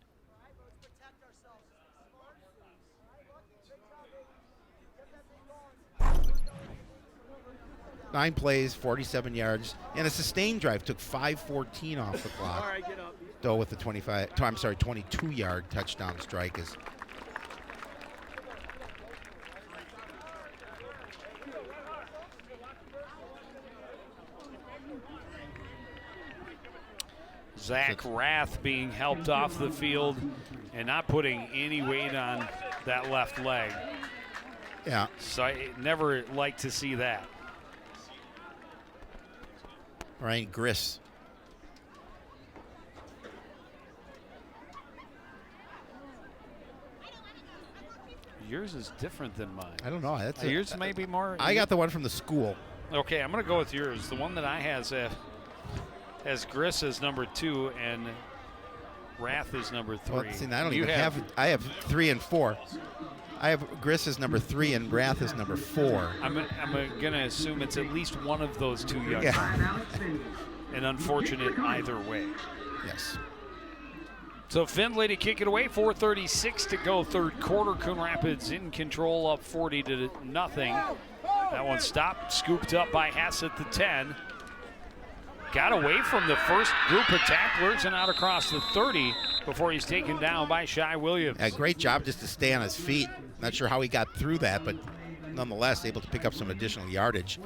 Nine plays, 47 yards, and a sustained drive. Took 5:14 off the clock. All right, get up. Doe with the 22-yard touchdown strike is. Zach Rath being helped off the field and not putting any weight on that left leg. Yeah. So I never like to see that. Ryan Griss. Yours is different than mine. I don't know. Yours may be more. I got the one from the school. Okay, I'm going to go with yours. The one that I has Griss as number 2 and Rath is number 3. Well, see, I don't even have. I have 3 and 4. I have Griss as number 3 and Rath as number 4. I'm going to assume it's at least one of those 2 young Yeah. men. And unfortunate either way. Yes. So Findlay to kick it away. 4:36 to go, third quarter. Coon Rapids in control, up 40-0. That one stopped, scooped up by Hess at the 10. Got away from the first group of tacklers and out across the 30 before he's taken down by Shai Williams. A great job just to stay on his feet. Not sure how he got through that, but nonetheless able to pick up some additional yardage.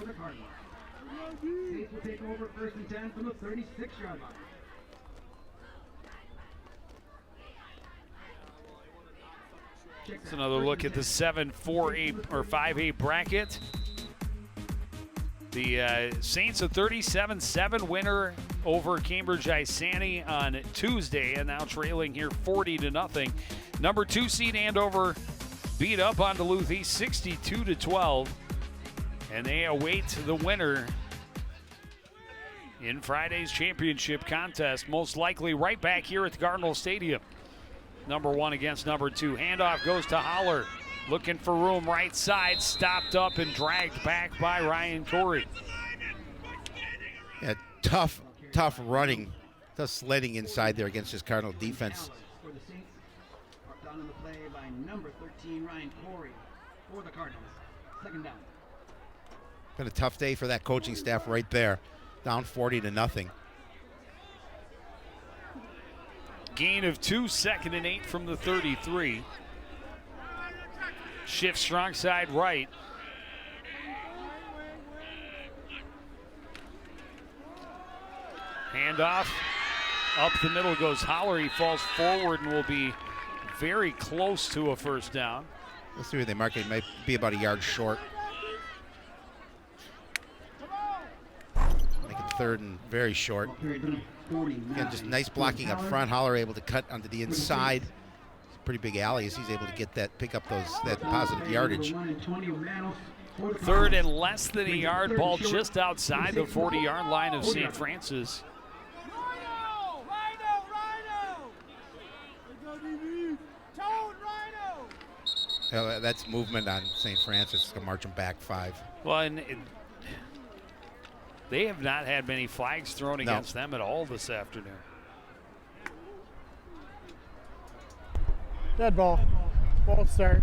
Saints will take over 1st and 10 from the 36-yard line. It's another look at the 7-4-8 or 5-8 bracket. The Saints a 37-7 winner over Cambridge Isani on Tuesday, and now trailing here 40-0. Number 2 seed Andover beat up on Duluth East 62-12, and they await the winner in Friday's championship contest, most likely right back here at the Cardinal Stadium. Number 1 against number 2. Handoff goes to Holler. Looking for room right side. Stopped up and dragged back by Ryan Corey. Yeah, tough running. Tough sledding inside there against this Cardinal defense. For the Saints, down on the play by number 13, Ryan Corey, for the Cardinals. Second down. Been a tough day for that coaching staff right there. Down 40-0. Gain of 2, 2nd and 8 from the 33. Shift strong side right. Handoff. Up the middle goes Holler. He falls forward and will be very close to a first down. Let's see where they mark it. He might be about a yard short. Make it 3rd and very short. Again, just nice blocking up front. Holler able to cut onto the inside. It's a pretty big alley as he's able to get that, pick up that positive yardage. 3rd and less than a yard. Ball just outside the 40-yard line of St. Francis. That's movement on St. Francis to march them back 5. Well, and they have not had many flags thrown against them at all this afternoon. Dead ball. Ball start.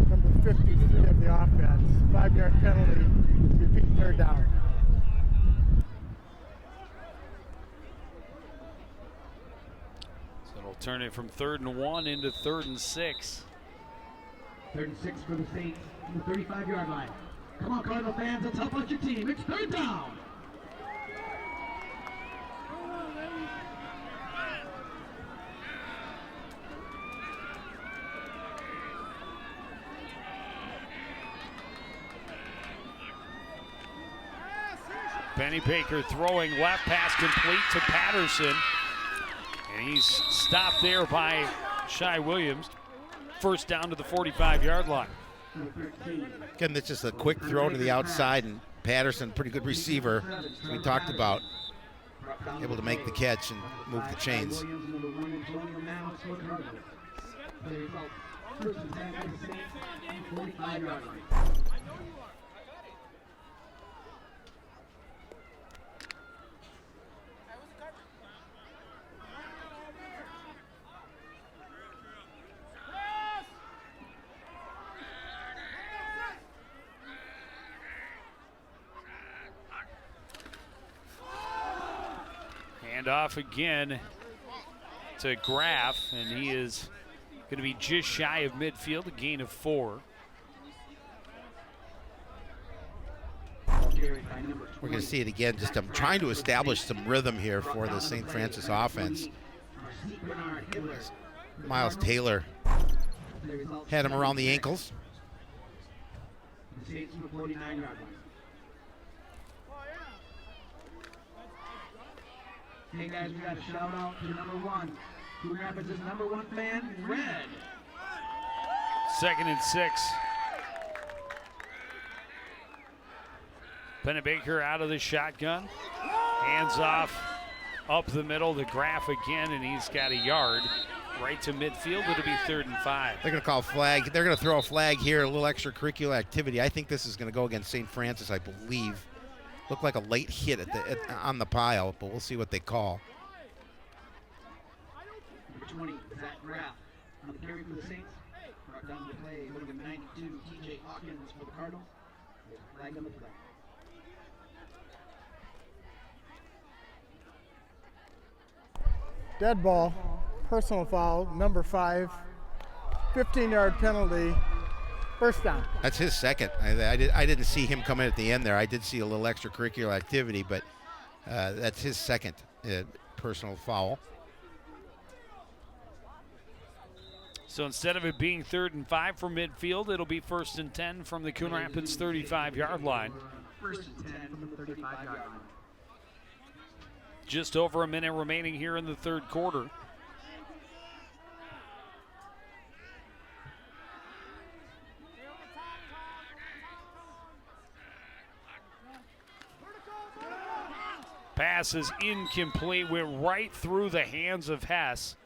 Number 53 of the offense. 5-yard penalty. Repeat third down. So it'll turn it from 3rd and 1 into 3rd and 6. 3rd and 6 for the Saints from the 35-yard line. Come on, Cardinal fans, let's help out your team. It's 3rd down. Penny Baker throwing left, pass complete to Patterson. And he's stopped there by Shai Williams. First down to the 45-yard line. Again, that's just a quick throw to the outside, and Patterson, pretty good receiver, as we talked about, able to make the catch and move the chains. Off again to Graff, and he is going to be just shy of midfield, a gain of 4. We're going to see it again. Just trying to establish some rhythm here for the St. Francis offense. Miles Taylor had him around the ankles. Hey guys, we got a shout out to number 1. Coon Rapids' number 1 fan in red. 2nd and 6. Pennebaker out of the shotgun. Hands off up the middle to Graff again, and he's got a yard right to midfield. It'll be 3rd and 5. They're going to call flag. They're going to throw a flag here, a little extracurricular activity. I think this is going to go against St. Francis, I believe. Looked like a late hit on the pile, but we'll see what they call. Number 20, Zach Graff. On the carry for the Saints. Brought down the play, number 92, TJ Hawkins for the Cardinals. Flag on the play. Dead ball. Personal foul. Number 5. 15-yard penalty. First down. That's his second. I didn't see him come in at the end there. I did see a little extracurricular activity, but that's his second personal foul. So instead of it being 3rd and 5 from midfield, it'll be 1st and 10 from the Coon Rapids 35-yard line. 1st and 10 from the 35-yard line. Just over a minute remaining here in the 3rd quarter. Pass is incomplete, went right through the hands of Hess.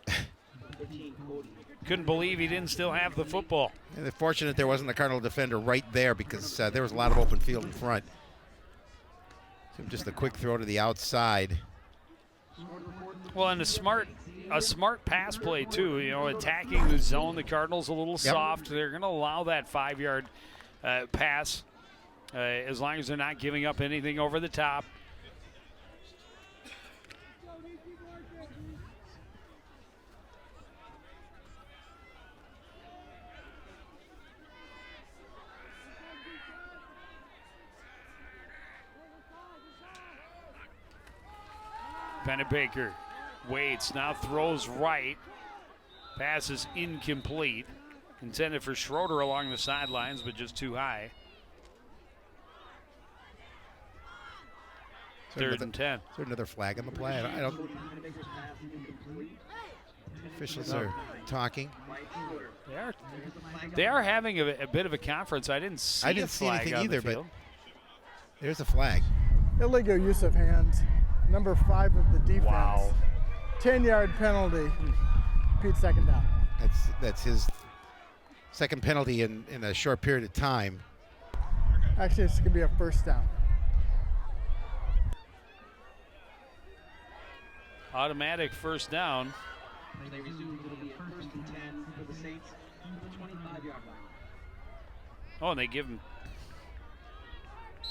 Couldn't believe he didn't still have the football. And they're fortunate there wasn't a Cardinal defender right there, because there was a lot of open field in front. So just a quick throw to the outside. Well, and a smart pass play too. You know, attacking the zone. The Cardinals a little soft. They're going to allow that 5-yard pass as long as they're not giving up anything over the top. Pennebaker waits, now throws right. Pass is incomplete. Intended for Schroeder along the sidelines, but just too high. 3rd and 10. Is there another flag on the play? I don't. Officials are talking. They are having a bit of a conference. I didn't see anything either, but field. there's a flag. Illegal use of hands. Number 5 of the defense. Wow. 10-yard penalty. Repeat second down. That's his second penalty in a short period of time. Actually, it's going to be a first down. Automatic first down. They resume. It'll be a 1st and 10 for the Saints, 25-yard line. Oh, and they give him.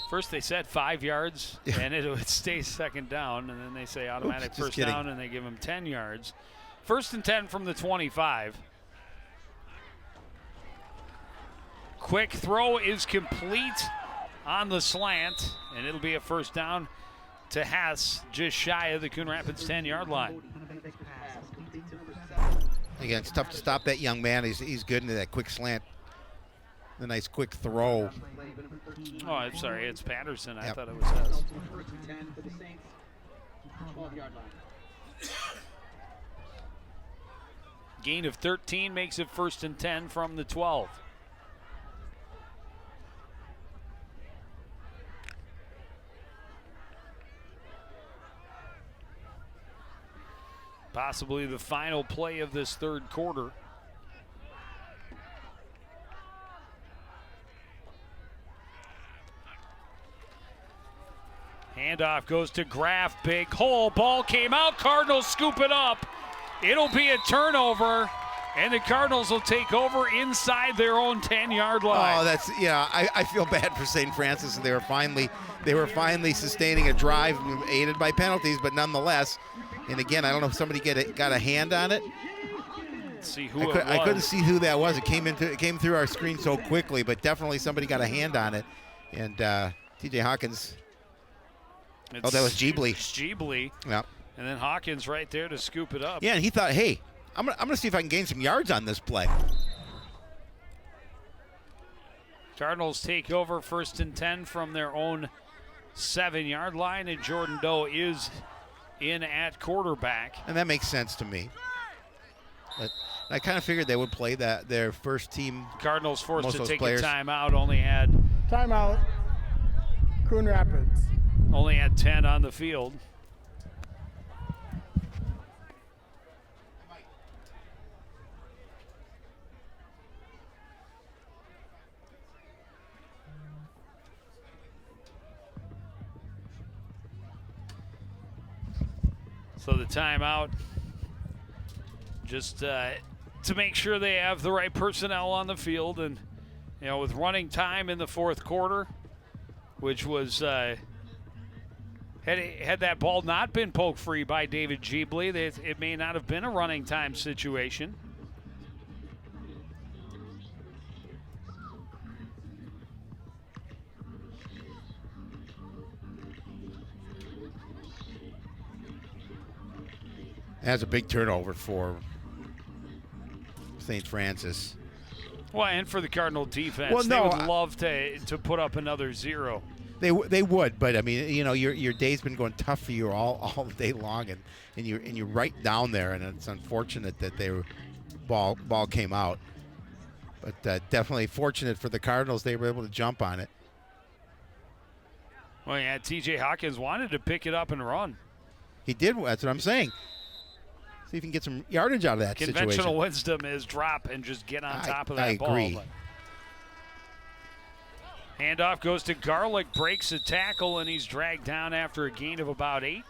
First they said 5 yards, and it would stay second down, and then they say automatic first down, and they give him 10 yards. 1st and 10 from the 25. Quick throw is complete on the slant, and it'll be a first down to Hess, just shy of the Coon Rapids 10-yard line. Again, it's tough to stop that young man. He's good into that quick slant. The nice quick throw. Oh, I'm sorry, it's Patterson. I thought it was Hess. Gain of 13 makes it 1st and 10 from the 12. Possibly the final play of this third quarter. Handoff goes to Graff. Big hole. Ball came out. Cardinals scoop it up. It'll be a turnover, and the Cardinals will take over inside their own 10-yard line. Oh, that's I feel bad for St. Francis. They were finally sustaining a drive aided by penalties, but nonetheless. And again, I don't know if somebody got a hand on it. Let's see who it was. I couldn't see who that was. It came through our screen so quickly, but definitely somebody got a hand on it. And T.J. Hawkins. That was Jeebly. Jeebly. Yeah. And then Hawkins right there to scoop it up. Yeah, and he thought, hey, I'm gonna see if I can gain some yards on this play. Cardinals take over 1st and 10 from their own 7-yard line, and Jordan Doe is in at quarterback. And that makes sense to me. But I kind of figured they would play their first team. Cardinals forced to take players. a timeout, only had Timeout. Coon Rapids. Only had 10 on the field. So the timeout, just to make sure they have the right personnel on the field, and with running time in the fourth quarter, which was had that ball not been poke free by David Jeebly, it may not have been a running time situation. That's a big turnover for St. Francis. Well, and for the Cardinal defense, well, they would love to put up another 0. They would, but I mean, your day's been going tough for you all day long, and you're right down there, and it's unfortunate that ball came out. But definitely fortunate for the Cardinals, they were able to jump on it. Well, yeah, T.J. Hawkins wanted to pick it up and run. He did. That's what I'm saying. See if he can get some yardage out of that Conventional situation. wisdom is drop and just get on top of that I agree. ball. But handoff goes to Garlick, breaks a tackle, and he's dragged down after a gain of about 8.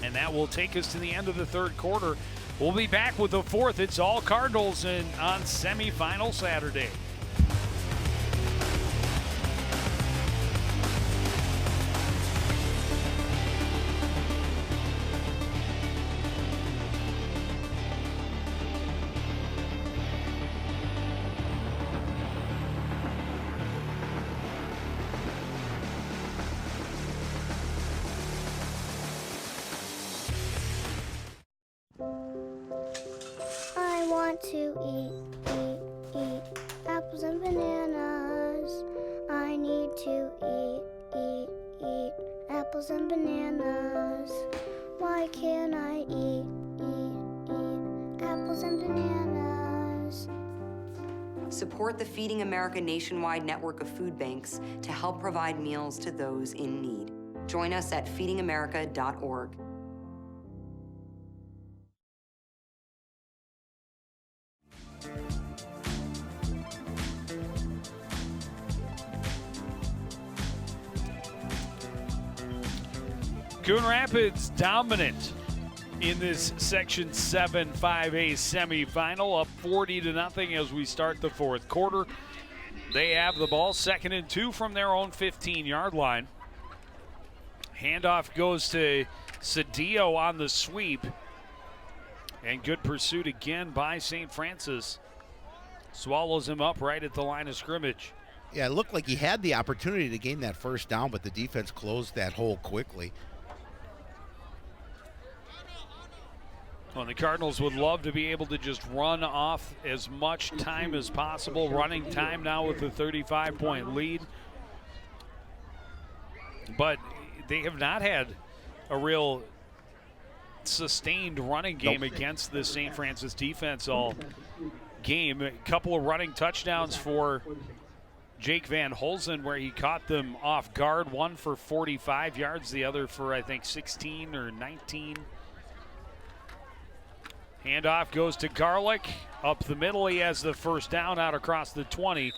And that will take us to the end of the third quarter. We'll be back with the fourth. It's all Cardinals on semifinal Saturday. I want to eat apples and bananas. I need to eat apples and bananas. Why can't I eat apples and bananas? Support the Feeding America nationwide network of food banks to help provide meals to those in need. Join us at feedingamerica.org. Coon Rapids dominant in this Section 7 5A semifinal, up 40-0 as we start the fourth quarter. They have the ball, 2nd and 2 from their own 15-yard line. Handoff goes to Cedillo on the sweep. And good pursuit again by St. Francis. Swallows him up right at the line of scrimmage. Yeah, it looked like he had the opportunity to gain that first down, but the defense closed that hole quickly. Well, the Cardinals would love to be able to just run off as much time as possible. Running time now with a 35-point lead. But they have not had a real sustained running game against the St. Francis defense all game. A couple of running touchdowns for Jake Van Holzen where he caught them off guard. One for 45 yards, the other for, I think, 16 or 19. Handoff goes to Garlick. Up the middle, he has the first down out across the 20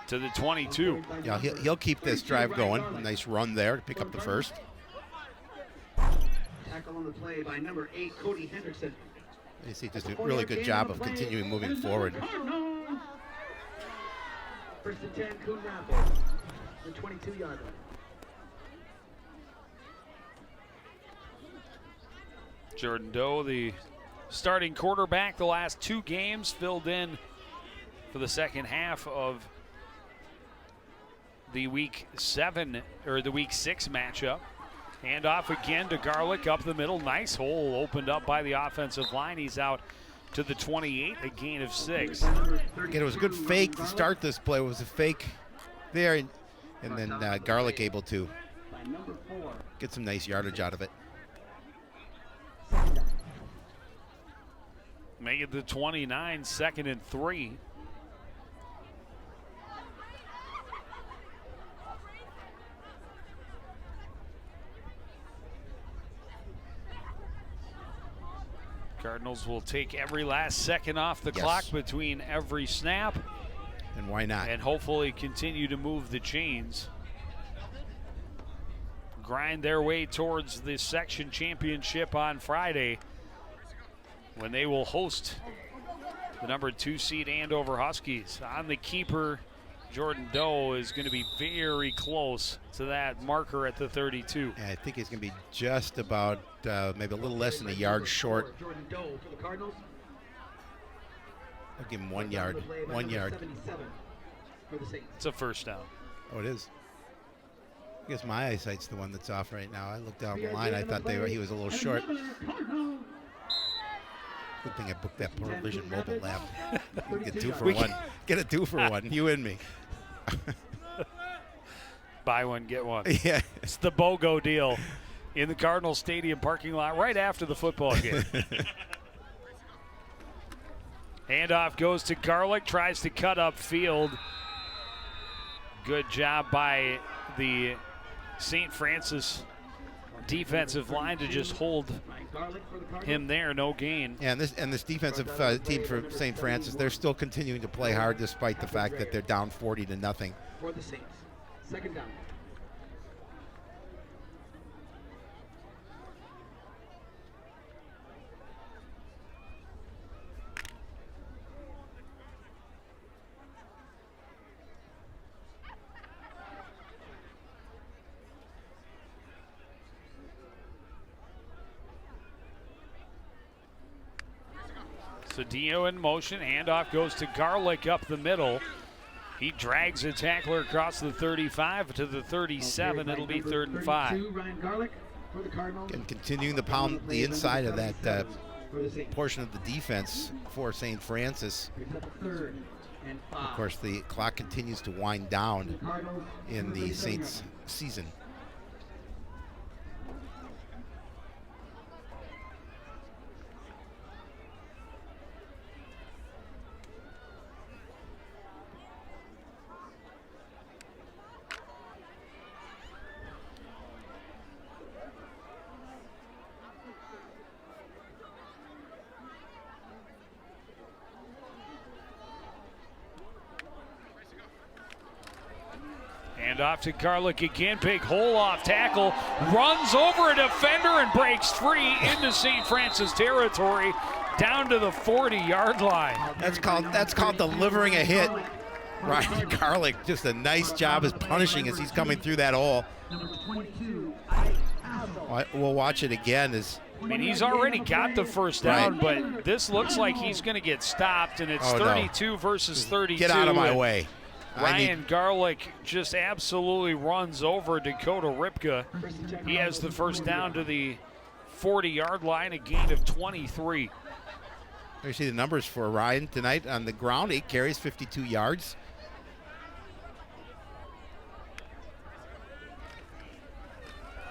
to the 22. Yeah, he'll keep this drive going. A nice run there to pick up the first. Tackle on the play by number 8, Cody Hendrickson. You see, just a really good job of continuing moving forward. First and 10, Coon Rapids, the 22-yard line. Jordan Doe, the starting quarterback the last 2 games, filled in for the second half of the week 6 matchup. Handoff again to Garlick up the middle. Nice hole opened up by the offensive line. He's out to the 28, a gain of 6. Again, it was a good fake to start this play. It was a fake there, and then Garlick able to get some nice yardage out of it. Make it the 29, 2nd and 3. Cardinals will take every last second off the clock between every snap. And why not? And hopefully continue to move the chains. Grind their way towards the section championship on Friday when they will host the number 2 seed Andover Huskies. On the keeper, Jordan Doe is going to be very close to that marker at the 32. Yeah, I think he's going to be just about maybe a little less than a yard short. Jordan Doe for the Cardinals. I'll give him 1 yard. 1 yard. It's a first down. Oh, it is. I guess my eyesight's the one that's off right now. I looked down the line. I thought he was a little short. Good thing I booked that Pearl Vision mobile lab. Get 2 for 1. Get a 2 for 1. You and me. Buy one, get one. Yeah. It's the BOGO deal in the Cardinal Stadium parking lot right after the football game. Handoff goes to Garlick, tries to cut up field. Good job by the St. Francis defensive line to just hold him there, no gain. Yeah, and this defensive team for St. Francis, they're still continuing to play hard despite the fact that they're down 40-0. For the Saints, 2nd down. Cedillo in motion. Handoff goes to Garlick up the middle. He drags a tackler across the 35 to the 37. It'll be 3rd and 5. Ryan Garlick for the Cardinals. And continuing to pound the inside of that portion of the defense for St. Francis. Of course, the clock continues to wind down in the Saints season. Hand off to Garlick again. Big hole off tackle. Runs over a defender and breaks free into St. Francis territory down to the 40-yard line. That's called delivering a hit. Ryan Garlick, just a nice job as punishing as he's coming through that hole. We'll watch it again. I mean, he's already got the first down, but this looks like he's going to get stopped, and it's 32 versus 32. Get out of my way. Ryan Garlick just absolutely runs over Dakota Ripka. He has the first down to the 40-yard line, a gain of 23. You see the numbers for Ryan tonight on the ground. 8 carries, 52 yards.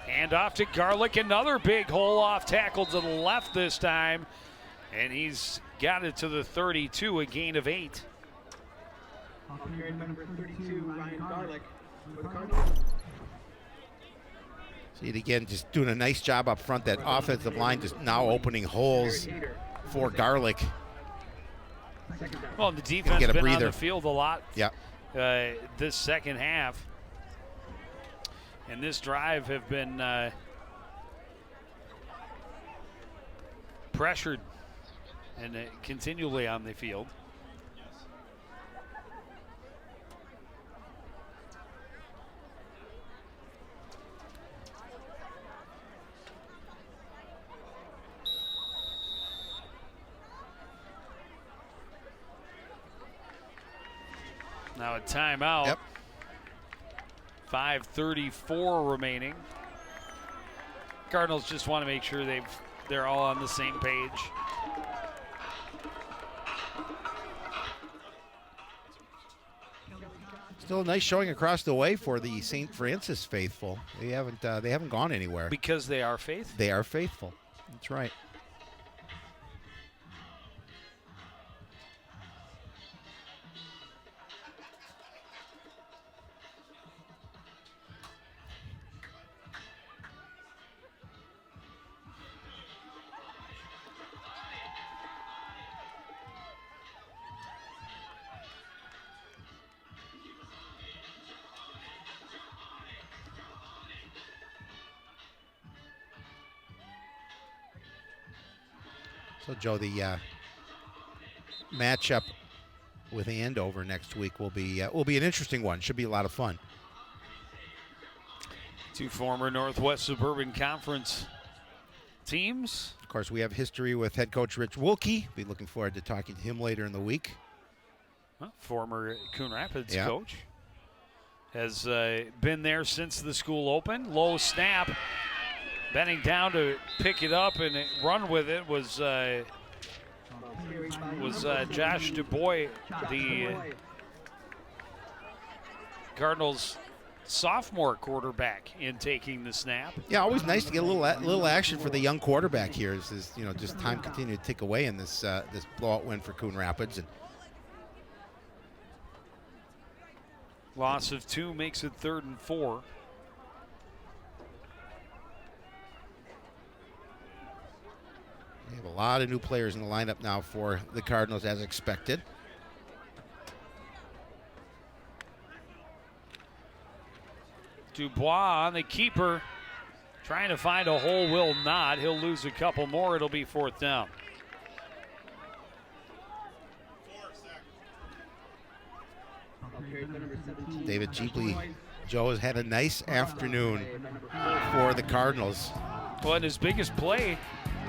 Hand off to Garlick, another big hole off tackle to the left this time. And he's got it to the 32, a gain of 8. Number 32, Ryan Garlick. See it again, just doing a nice job up front. That offensive line just now opening holes for Garlick. Well, the defense has been on the field a lot this second half. And this drive have been pressured and continually on the field. Now a timeout. Yep. 5:34 remaining. Cardinals just want to make sure they're all on the same page. Still a nice showing across the way for the St. Francis faithful. They haven't gone anywhere. Because they are faithful. They are faithful. That's right. So, Joe, the matchup with Andover next week will be an interesting one. Should be a lot of fun. Two former Northwest Suburban Conference teams. Of course, we have history with head coach Rich Wilkie. Be looking forward to talking to him later in the week. Well, former Coon Rapids coach. Has been there since the school opened. Low snap. Bending down to pick it up and run with it was Josh DuBois, the Cardinals' sophomore quarterback, in taking the snap. Yeah, always nice to get a little action for the young quarterback here. As just time continuing to tick away in this this blowout win for Coon Rapids. And loss of 2 makes it 3rd and 4. We have a lot of new players in the lineup now for the Cardinals, as expected. Dubois on the keeper, trying to find a hole, will not. He'll lose a couple more. It'll be 4th down. David Jeepley, Joe, has had a nice afternoon for the Cardinals. Well, and his biggest play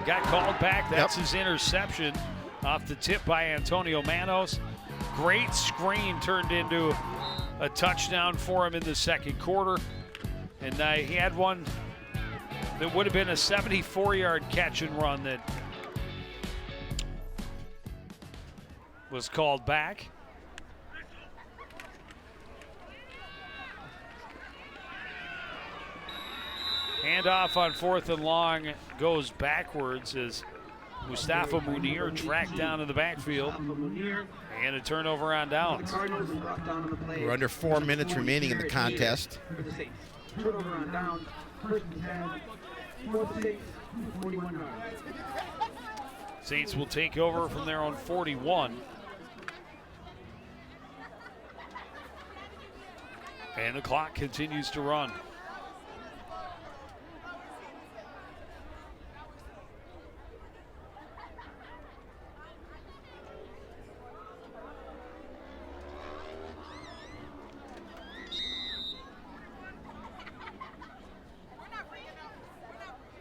got called back. That's his interception off the tip by Antonio Manos. Great screen turned into a touchdown for him in the second quarter. And he had one that would have been a 74-yard catch and run that was called back. Handoff on 4th and long goes backwards as Mustafa Munir tracked down in the backfield. And a turnover on downs. We're under 4 minutes remaining in the contest. Turnover on downs, 1st and 10, 4th, 6, 41 yards. Saints will take over from their own 41. And the clock continues to run.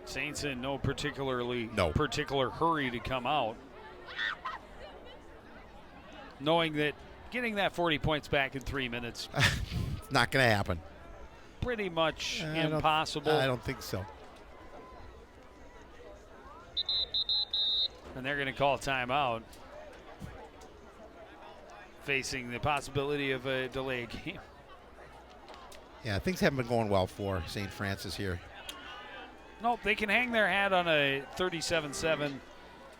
Saints in no particular hurry to come out, knowing that getting that 40 points back in 3 minutes not going to happen. Pretty much impossible. I don't think so. And they're going to call a timeout, facing the possibility of a delayed game. Yeah, things haven't been going well for St. Francis here. Nope, they can hang their hat on a 37-7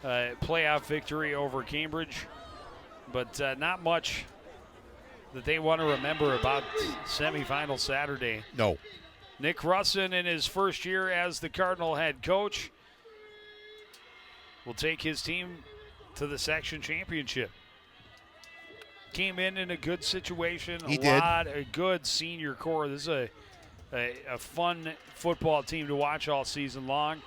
playoff victory over Cambridge, but not much that they want to remember about semifinal Saturday. No. Nick Russin, in his first year as the Cardinal head coach, will take his team to the section championship. Came in a good situation, a good senior core. This is a fun football team to watch all season long,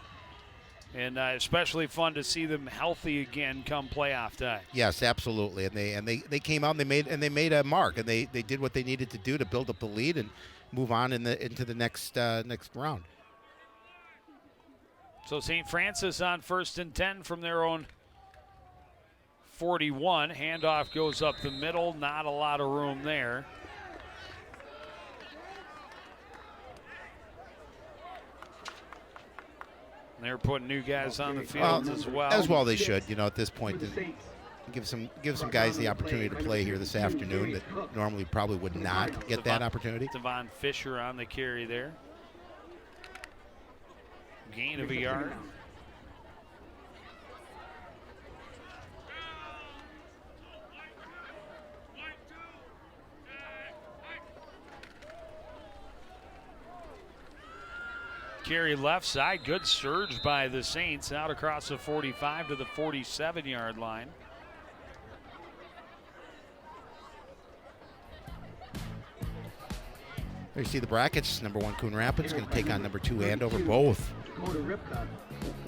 and especially fun to see them healthy again come playoff time. Yes, absolutely. And they came out and they made a mark, and they did what they needed to do to build up the lead and move on into the next round. So St. Francis on 1st and 10 from their own 41. Handoff goes up the middle. Not a lot of room there. They're putting new guys on the field as well. As well they should, at this point. Give some guys the opportunity to play here this afternoon that normally probably would not get that opportunity. Devon Fisher on the carry there. Gain of a yard. Carry left side, good surge by the Saints out across the 45 to the 47-yard line. There you see the brackets. Number 1 Coon Rapids going to take on number 2 Andover. Both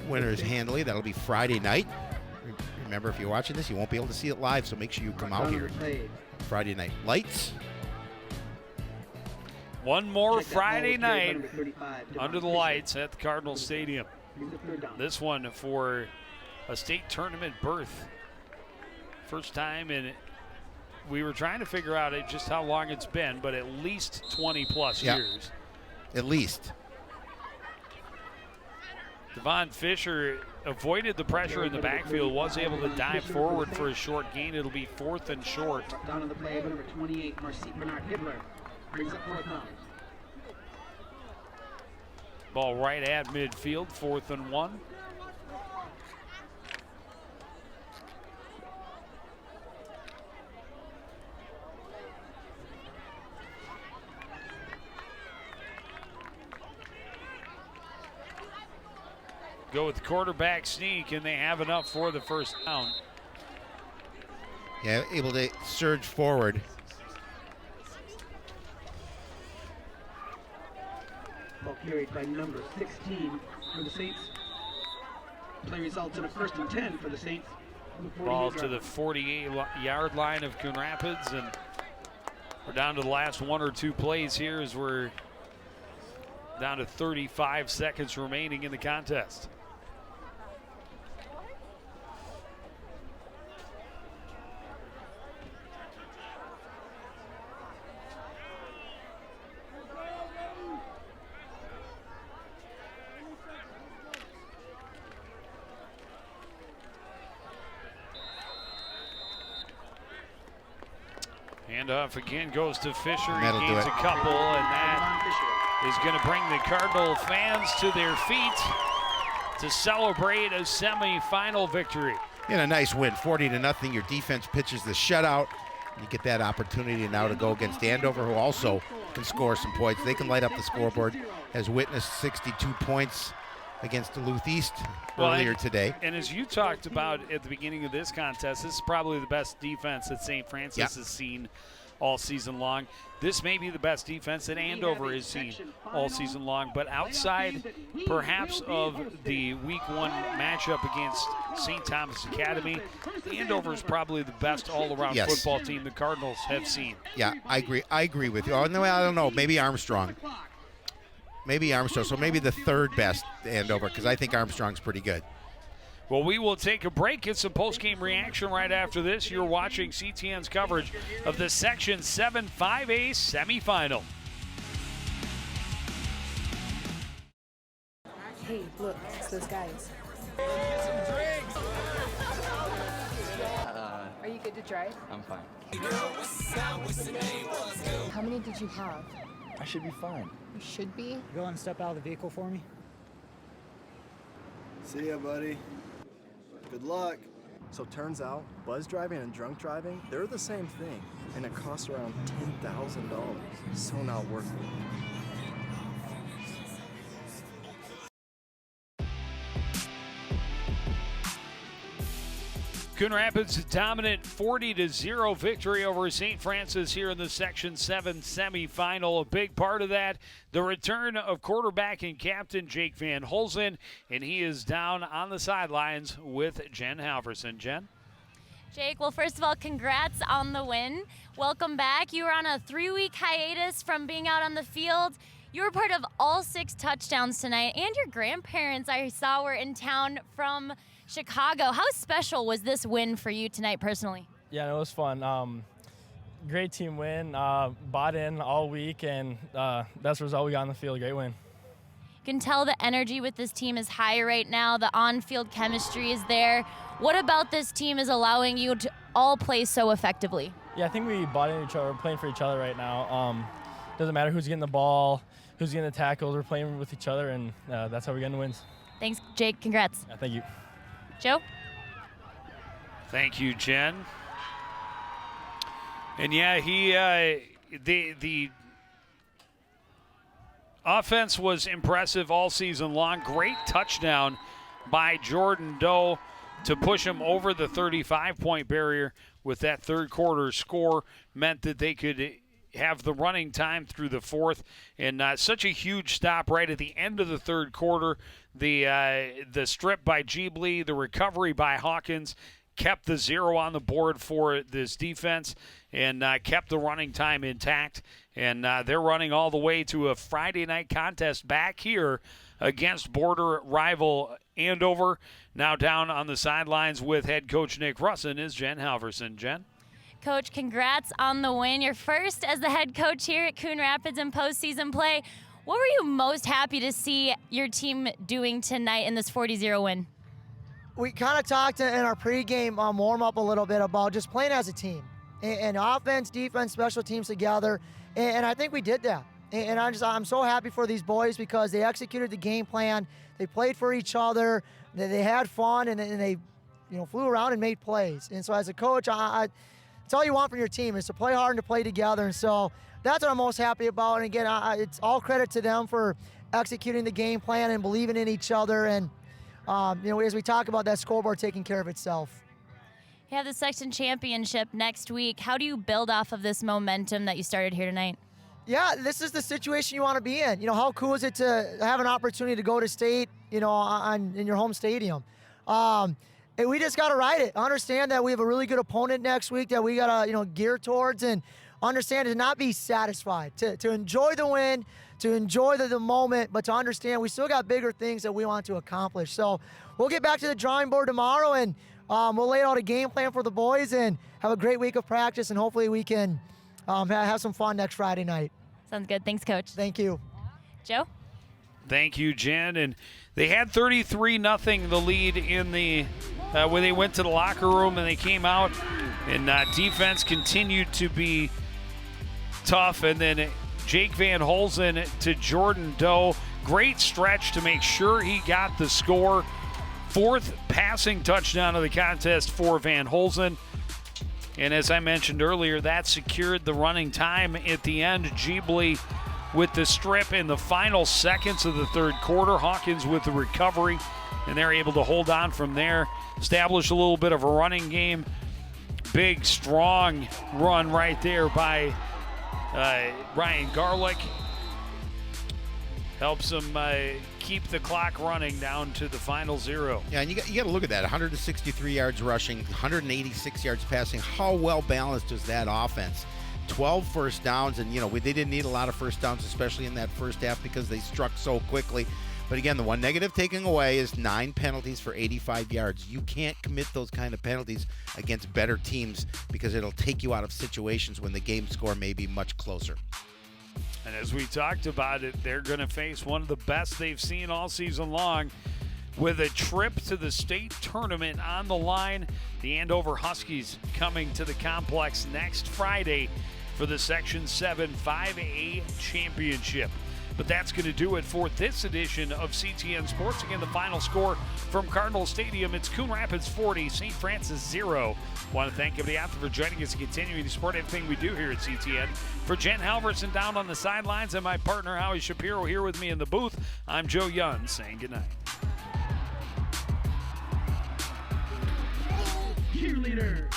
winners handily. That'll be Friday night. Remember, if you're watching this, you won't be able to see it live, so make sure you come out here. Friday night lights. One more Friday night under the lights at the Cardinal Stadium. This one for a state tournament berth. First time we were trying to figure out just how long it's been, but at least 20-plus years. At least. Devon Fisher avoided the pressure in the backfield, was able to dive forward for a short gain. It'll be 4th and short. Down on the play, number 28, Bernard Hitler. Brings up 4th down. Ball right at midfield, 4th and 1. Go with the quarterback sneak, and they have enough for the first down. Yeah, able to surge forward. Ball carried by number 16 for the Saints. Play results in a 1st and 10 for the Saints. Ball to the 48-yard line of Coon Rapids, and we're down to the last 1 or 2 plays here as we're down to 35 seconds remaining in the contest. Handoff again goes to Fisher. He gains a couple, and that is going to bring the Cardinal fans to their feet to celebrate a semifinal victory. And a nice win, 40-0. Your defense pitches the shutout. You get that opportunity now to go against Andover, who also can score some points. They can light up the scoreboard. Has witnessed 62 points against Duluth East earlier today. And as you talked about at the beginning of this contest, this is probably the best defense that St. Francis has seen all season long. This may be the best defense that Andover has seen all season long, but outside perhaps of the week 1 matchup against St. Thomas Academy, Andover is probably the best all-around football team the Cardinals have seen. Yeah, I agree with you. Oh, no, I don't know. Maybe Armstrong. So maybe the third best Andover, because I think Armstrong's pretty good. Well, we will take a break, get some post-game reaction right after this. You're watching CTN's coverage of the Section 7 5A semifinal. Hey, look, it's those guys. Are you good to drive? I'm fine. How many did you have? I should be fine. You should be. Go and step out of the vehicle for me. See ya, buddy. Good luck. So turns out, buzz driving and drunk driving, they're the same thing, and it costs around $10,000. So not worth it. Coon Rapids dominant 40-0 victory over St. Francis here in the Section 7 semifinal. A big part of that, the return of quarterback and captain Jake Van Holzen, and he is down on the sidelines with Jen Halverson. Jen? Jake, well, first of all, congrats on the win. Welcome back. You were on a 3-week hiatus from being out on the field. You were part of all 6 touchdowns tonight, and your grandparents, I saw, were in town from Chicago. How special was this win for you tonight personally? Yeah, it was fun. Great team win. Bought in all week, and that's the result we got on the field. Great win. You can tell the energy with this team is high right now. The on-field chemistry is there. What about this team is allowing you to all play so effectively? Yeah, I think we bought into each other. We're playing for each other right now. Doesn't matter who's getting the ball, who's getting the tackles. We're playing with each other, and that's how we're getting the wins. Thanks, Jake. Congrats. Yeah, thank you. Joe? Thank you, Jen. And yeah, the offense was impressive all season long. Great touchdown by Jordan Doe to push him over the 35-point barrier with that third quarter score. Meant that they could have the running time through the fourth, and such a huge stop right at the end of the third quarter. The strip by Jeebly, the recovery by Hawkins kept the 0 on the board for this defense and kept the running time intact. And they're running all the way to a Friday night contest back here against border rival Andover. Now down on the sidelines with head coach Nick Russin is Jen Halverson. Jen? Coach, congrats on the win. You're first as the head coach here at Coon Rapids in postseason play. What were you most happy to see your team doing tonight in this 40-0 win? We kind of talked in our pregame warm-up a little bit about just playing as a team, and offense, defense, special teams together, and I think we did that. And I'm so happy for these boys because they executed the game plan. They played for each other. They had fun, and they flew around and made plays. And so as a coach, it's all you want from your team is to play hard and to play together. And so that's what I'm most happy about. And again, it's all credit to them for executing the game plan and believing in each other. And as we talk about that scoreboard taking care of itself. You have the section championship next week. How do you build off of this momentum that you started here tonight? Yeah, this is the situation you want to be in. How cool is it to have an opportunity to go to state, in your home stadium? And we just got to ride it. Understand that we have a really good opponent next week that we got to, gear towards, and understand to not be satisfied, to enjoy the win, to enjoy the moment, but to understand we still got bigger things that we want to accomplish. So we'll get back to the drawing board tomorrow, and we'll lay out a game plan for the boys and have a great week of practice, and hopefully we can have some fun next Friday night. Sounds good. Thanks, Coach. Thank you. Joe? Thank you, Jen. And they had 33-0 the lead in the when they went to the locker room and they came out, and defense continued to be tough. And then Jake Van Holzen to Jordan Doe. Great stretch to make sure he got the score. 4th passing touchdown of the contest for Van Holzen. And as I mentioned earlier, that secured the running time at the end. Jeebly with the strip in the final seconds of the third quarter. Hawkins with the recovery, and they're able to hold on from there, establish a little bit of a running game. Big, strong run right there by Ryan Garlick. Helps them keep the clock running down to the final 0. Yeah, and you got to look at that. 163 yards rushing, 186 yards passing. How well balanced is that offense? 12 first downs, and they didn't need a lot of first downs, especially in that first half because they struck so quickly. But again, the one negative taking away is 9 penalties for 85 yards. You can't commit those kind of penalties against better teams because it'll take you out of situations when the game score may be much closer. And as we talked about it, they're going to face one of the best they've seen all season long with a trip to the state tournament on the line. The Andover Huskies coming to the complex next Friday for the Section 7 5A championship. But that's going to do it for this edition of CTN Sports. Again, the final score from Cardinal Stadium, it's Coon Rapids 40, St. Francis 0. Want to thank everybody out there for joining us and continuing to support everything we do here at CTN. For Jen Halverson down on the sidelines and my partner Howie Shapiro here with me in the booth, I'm Joe Young saying goodnight. Cheerleader.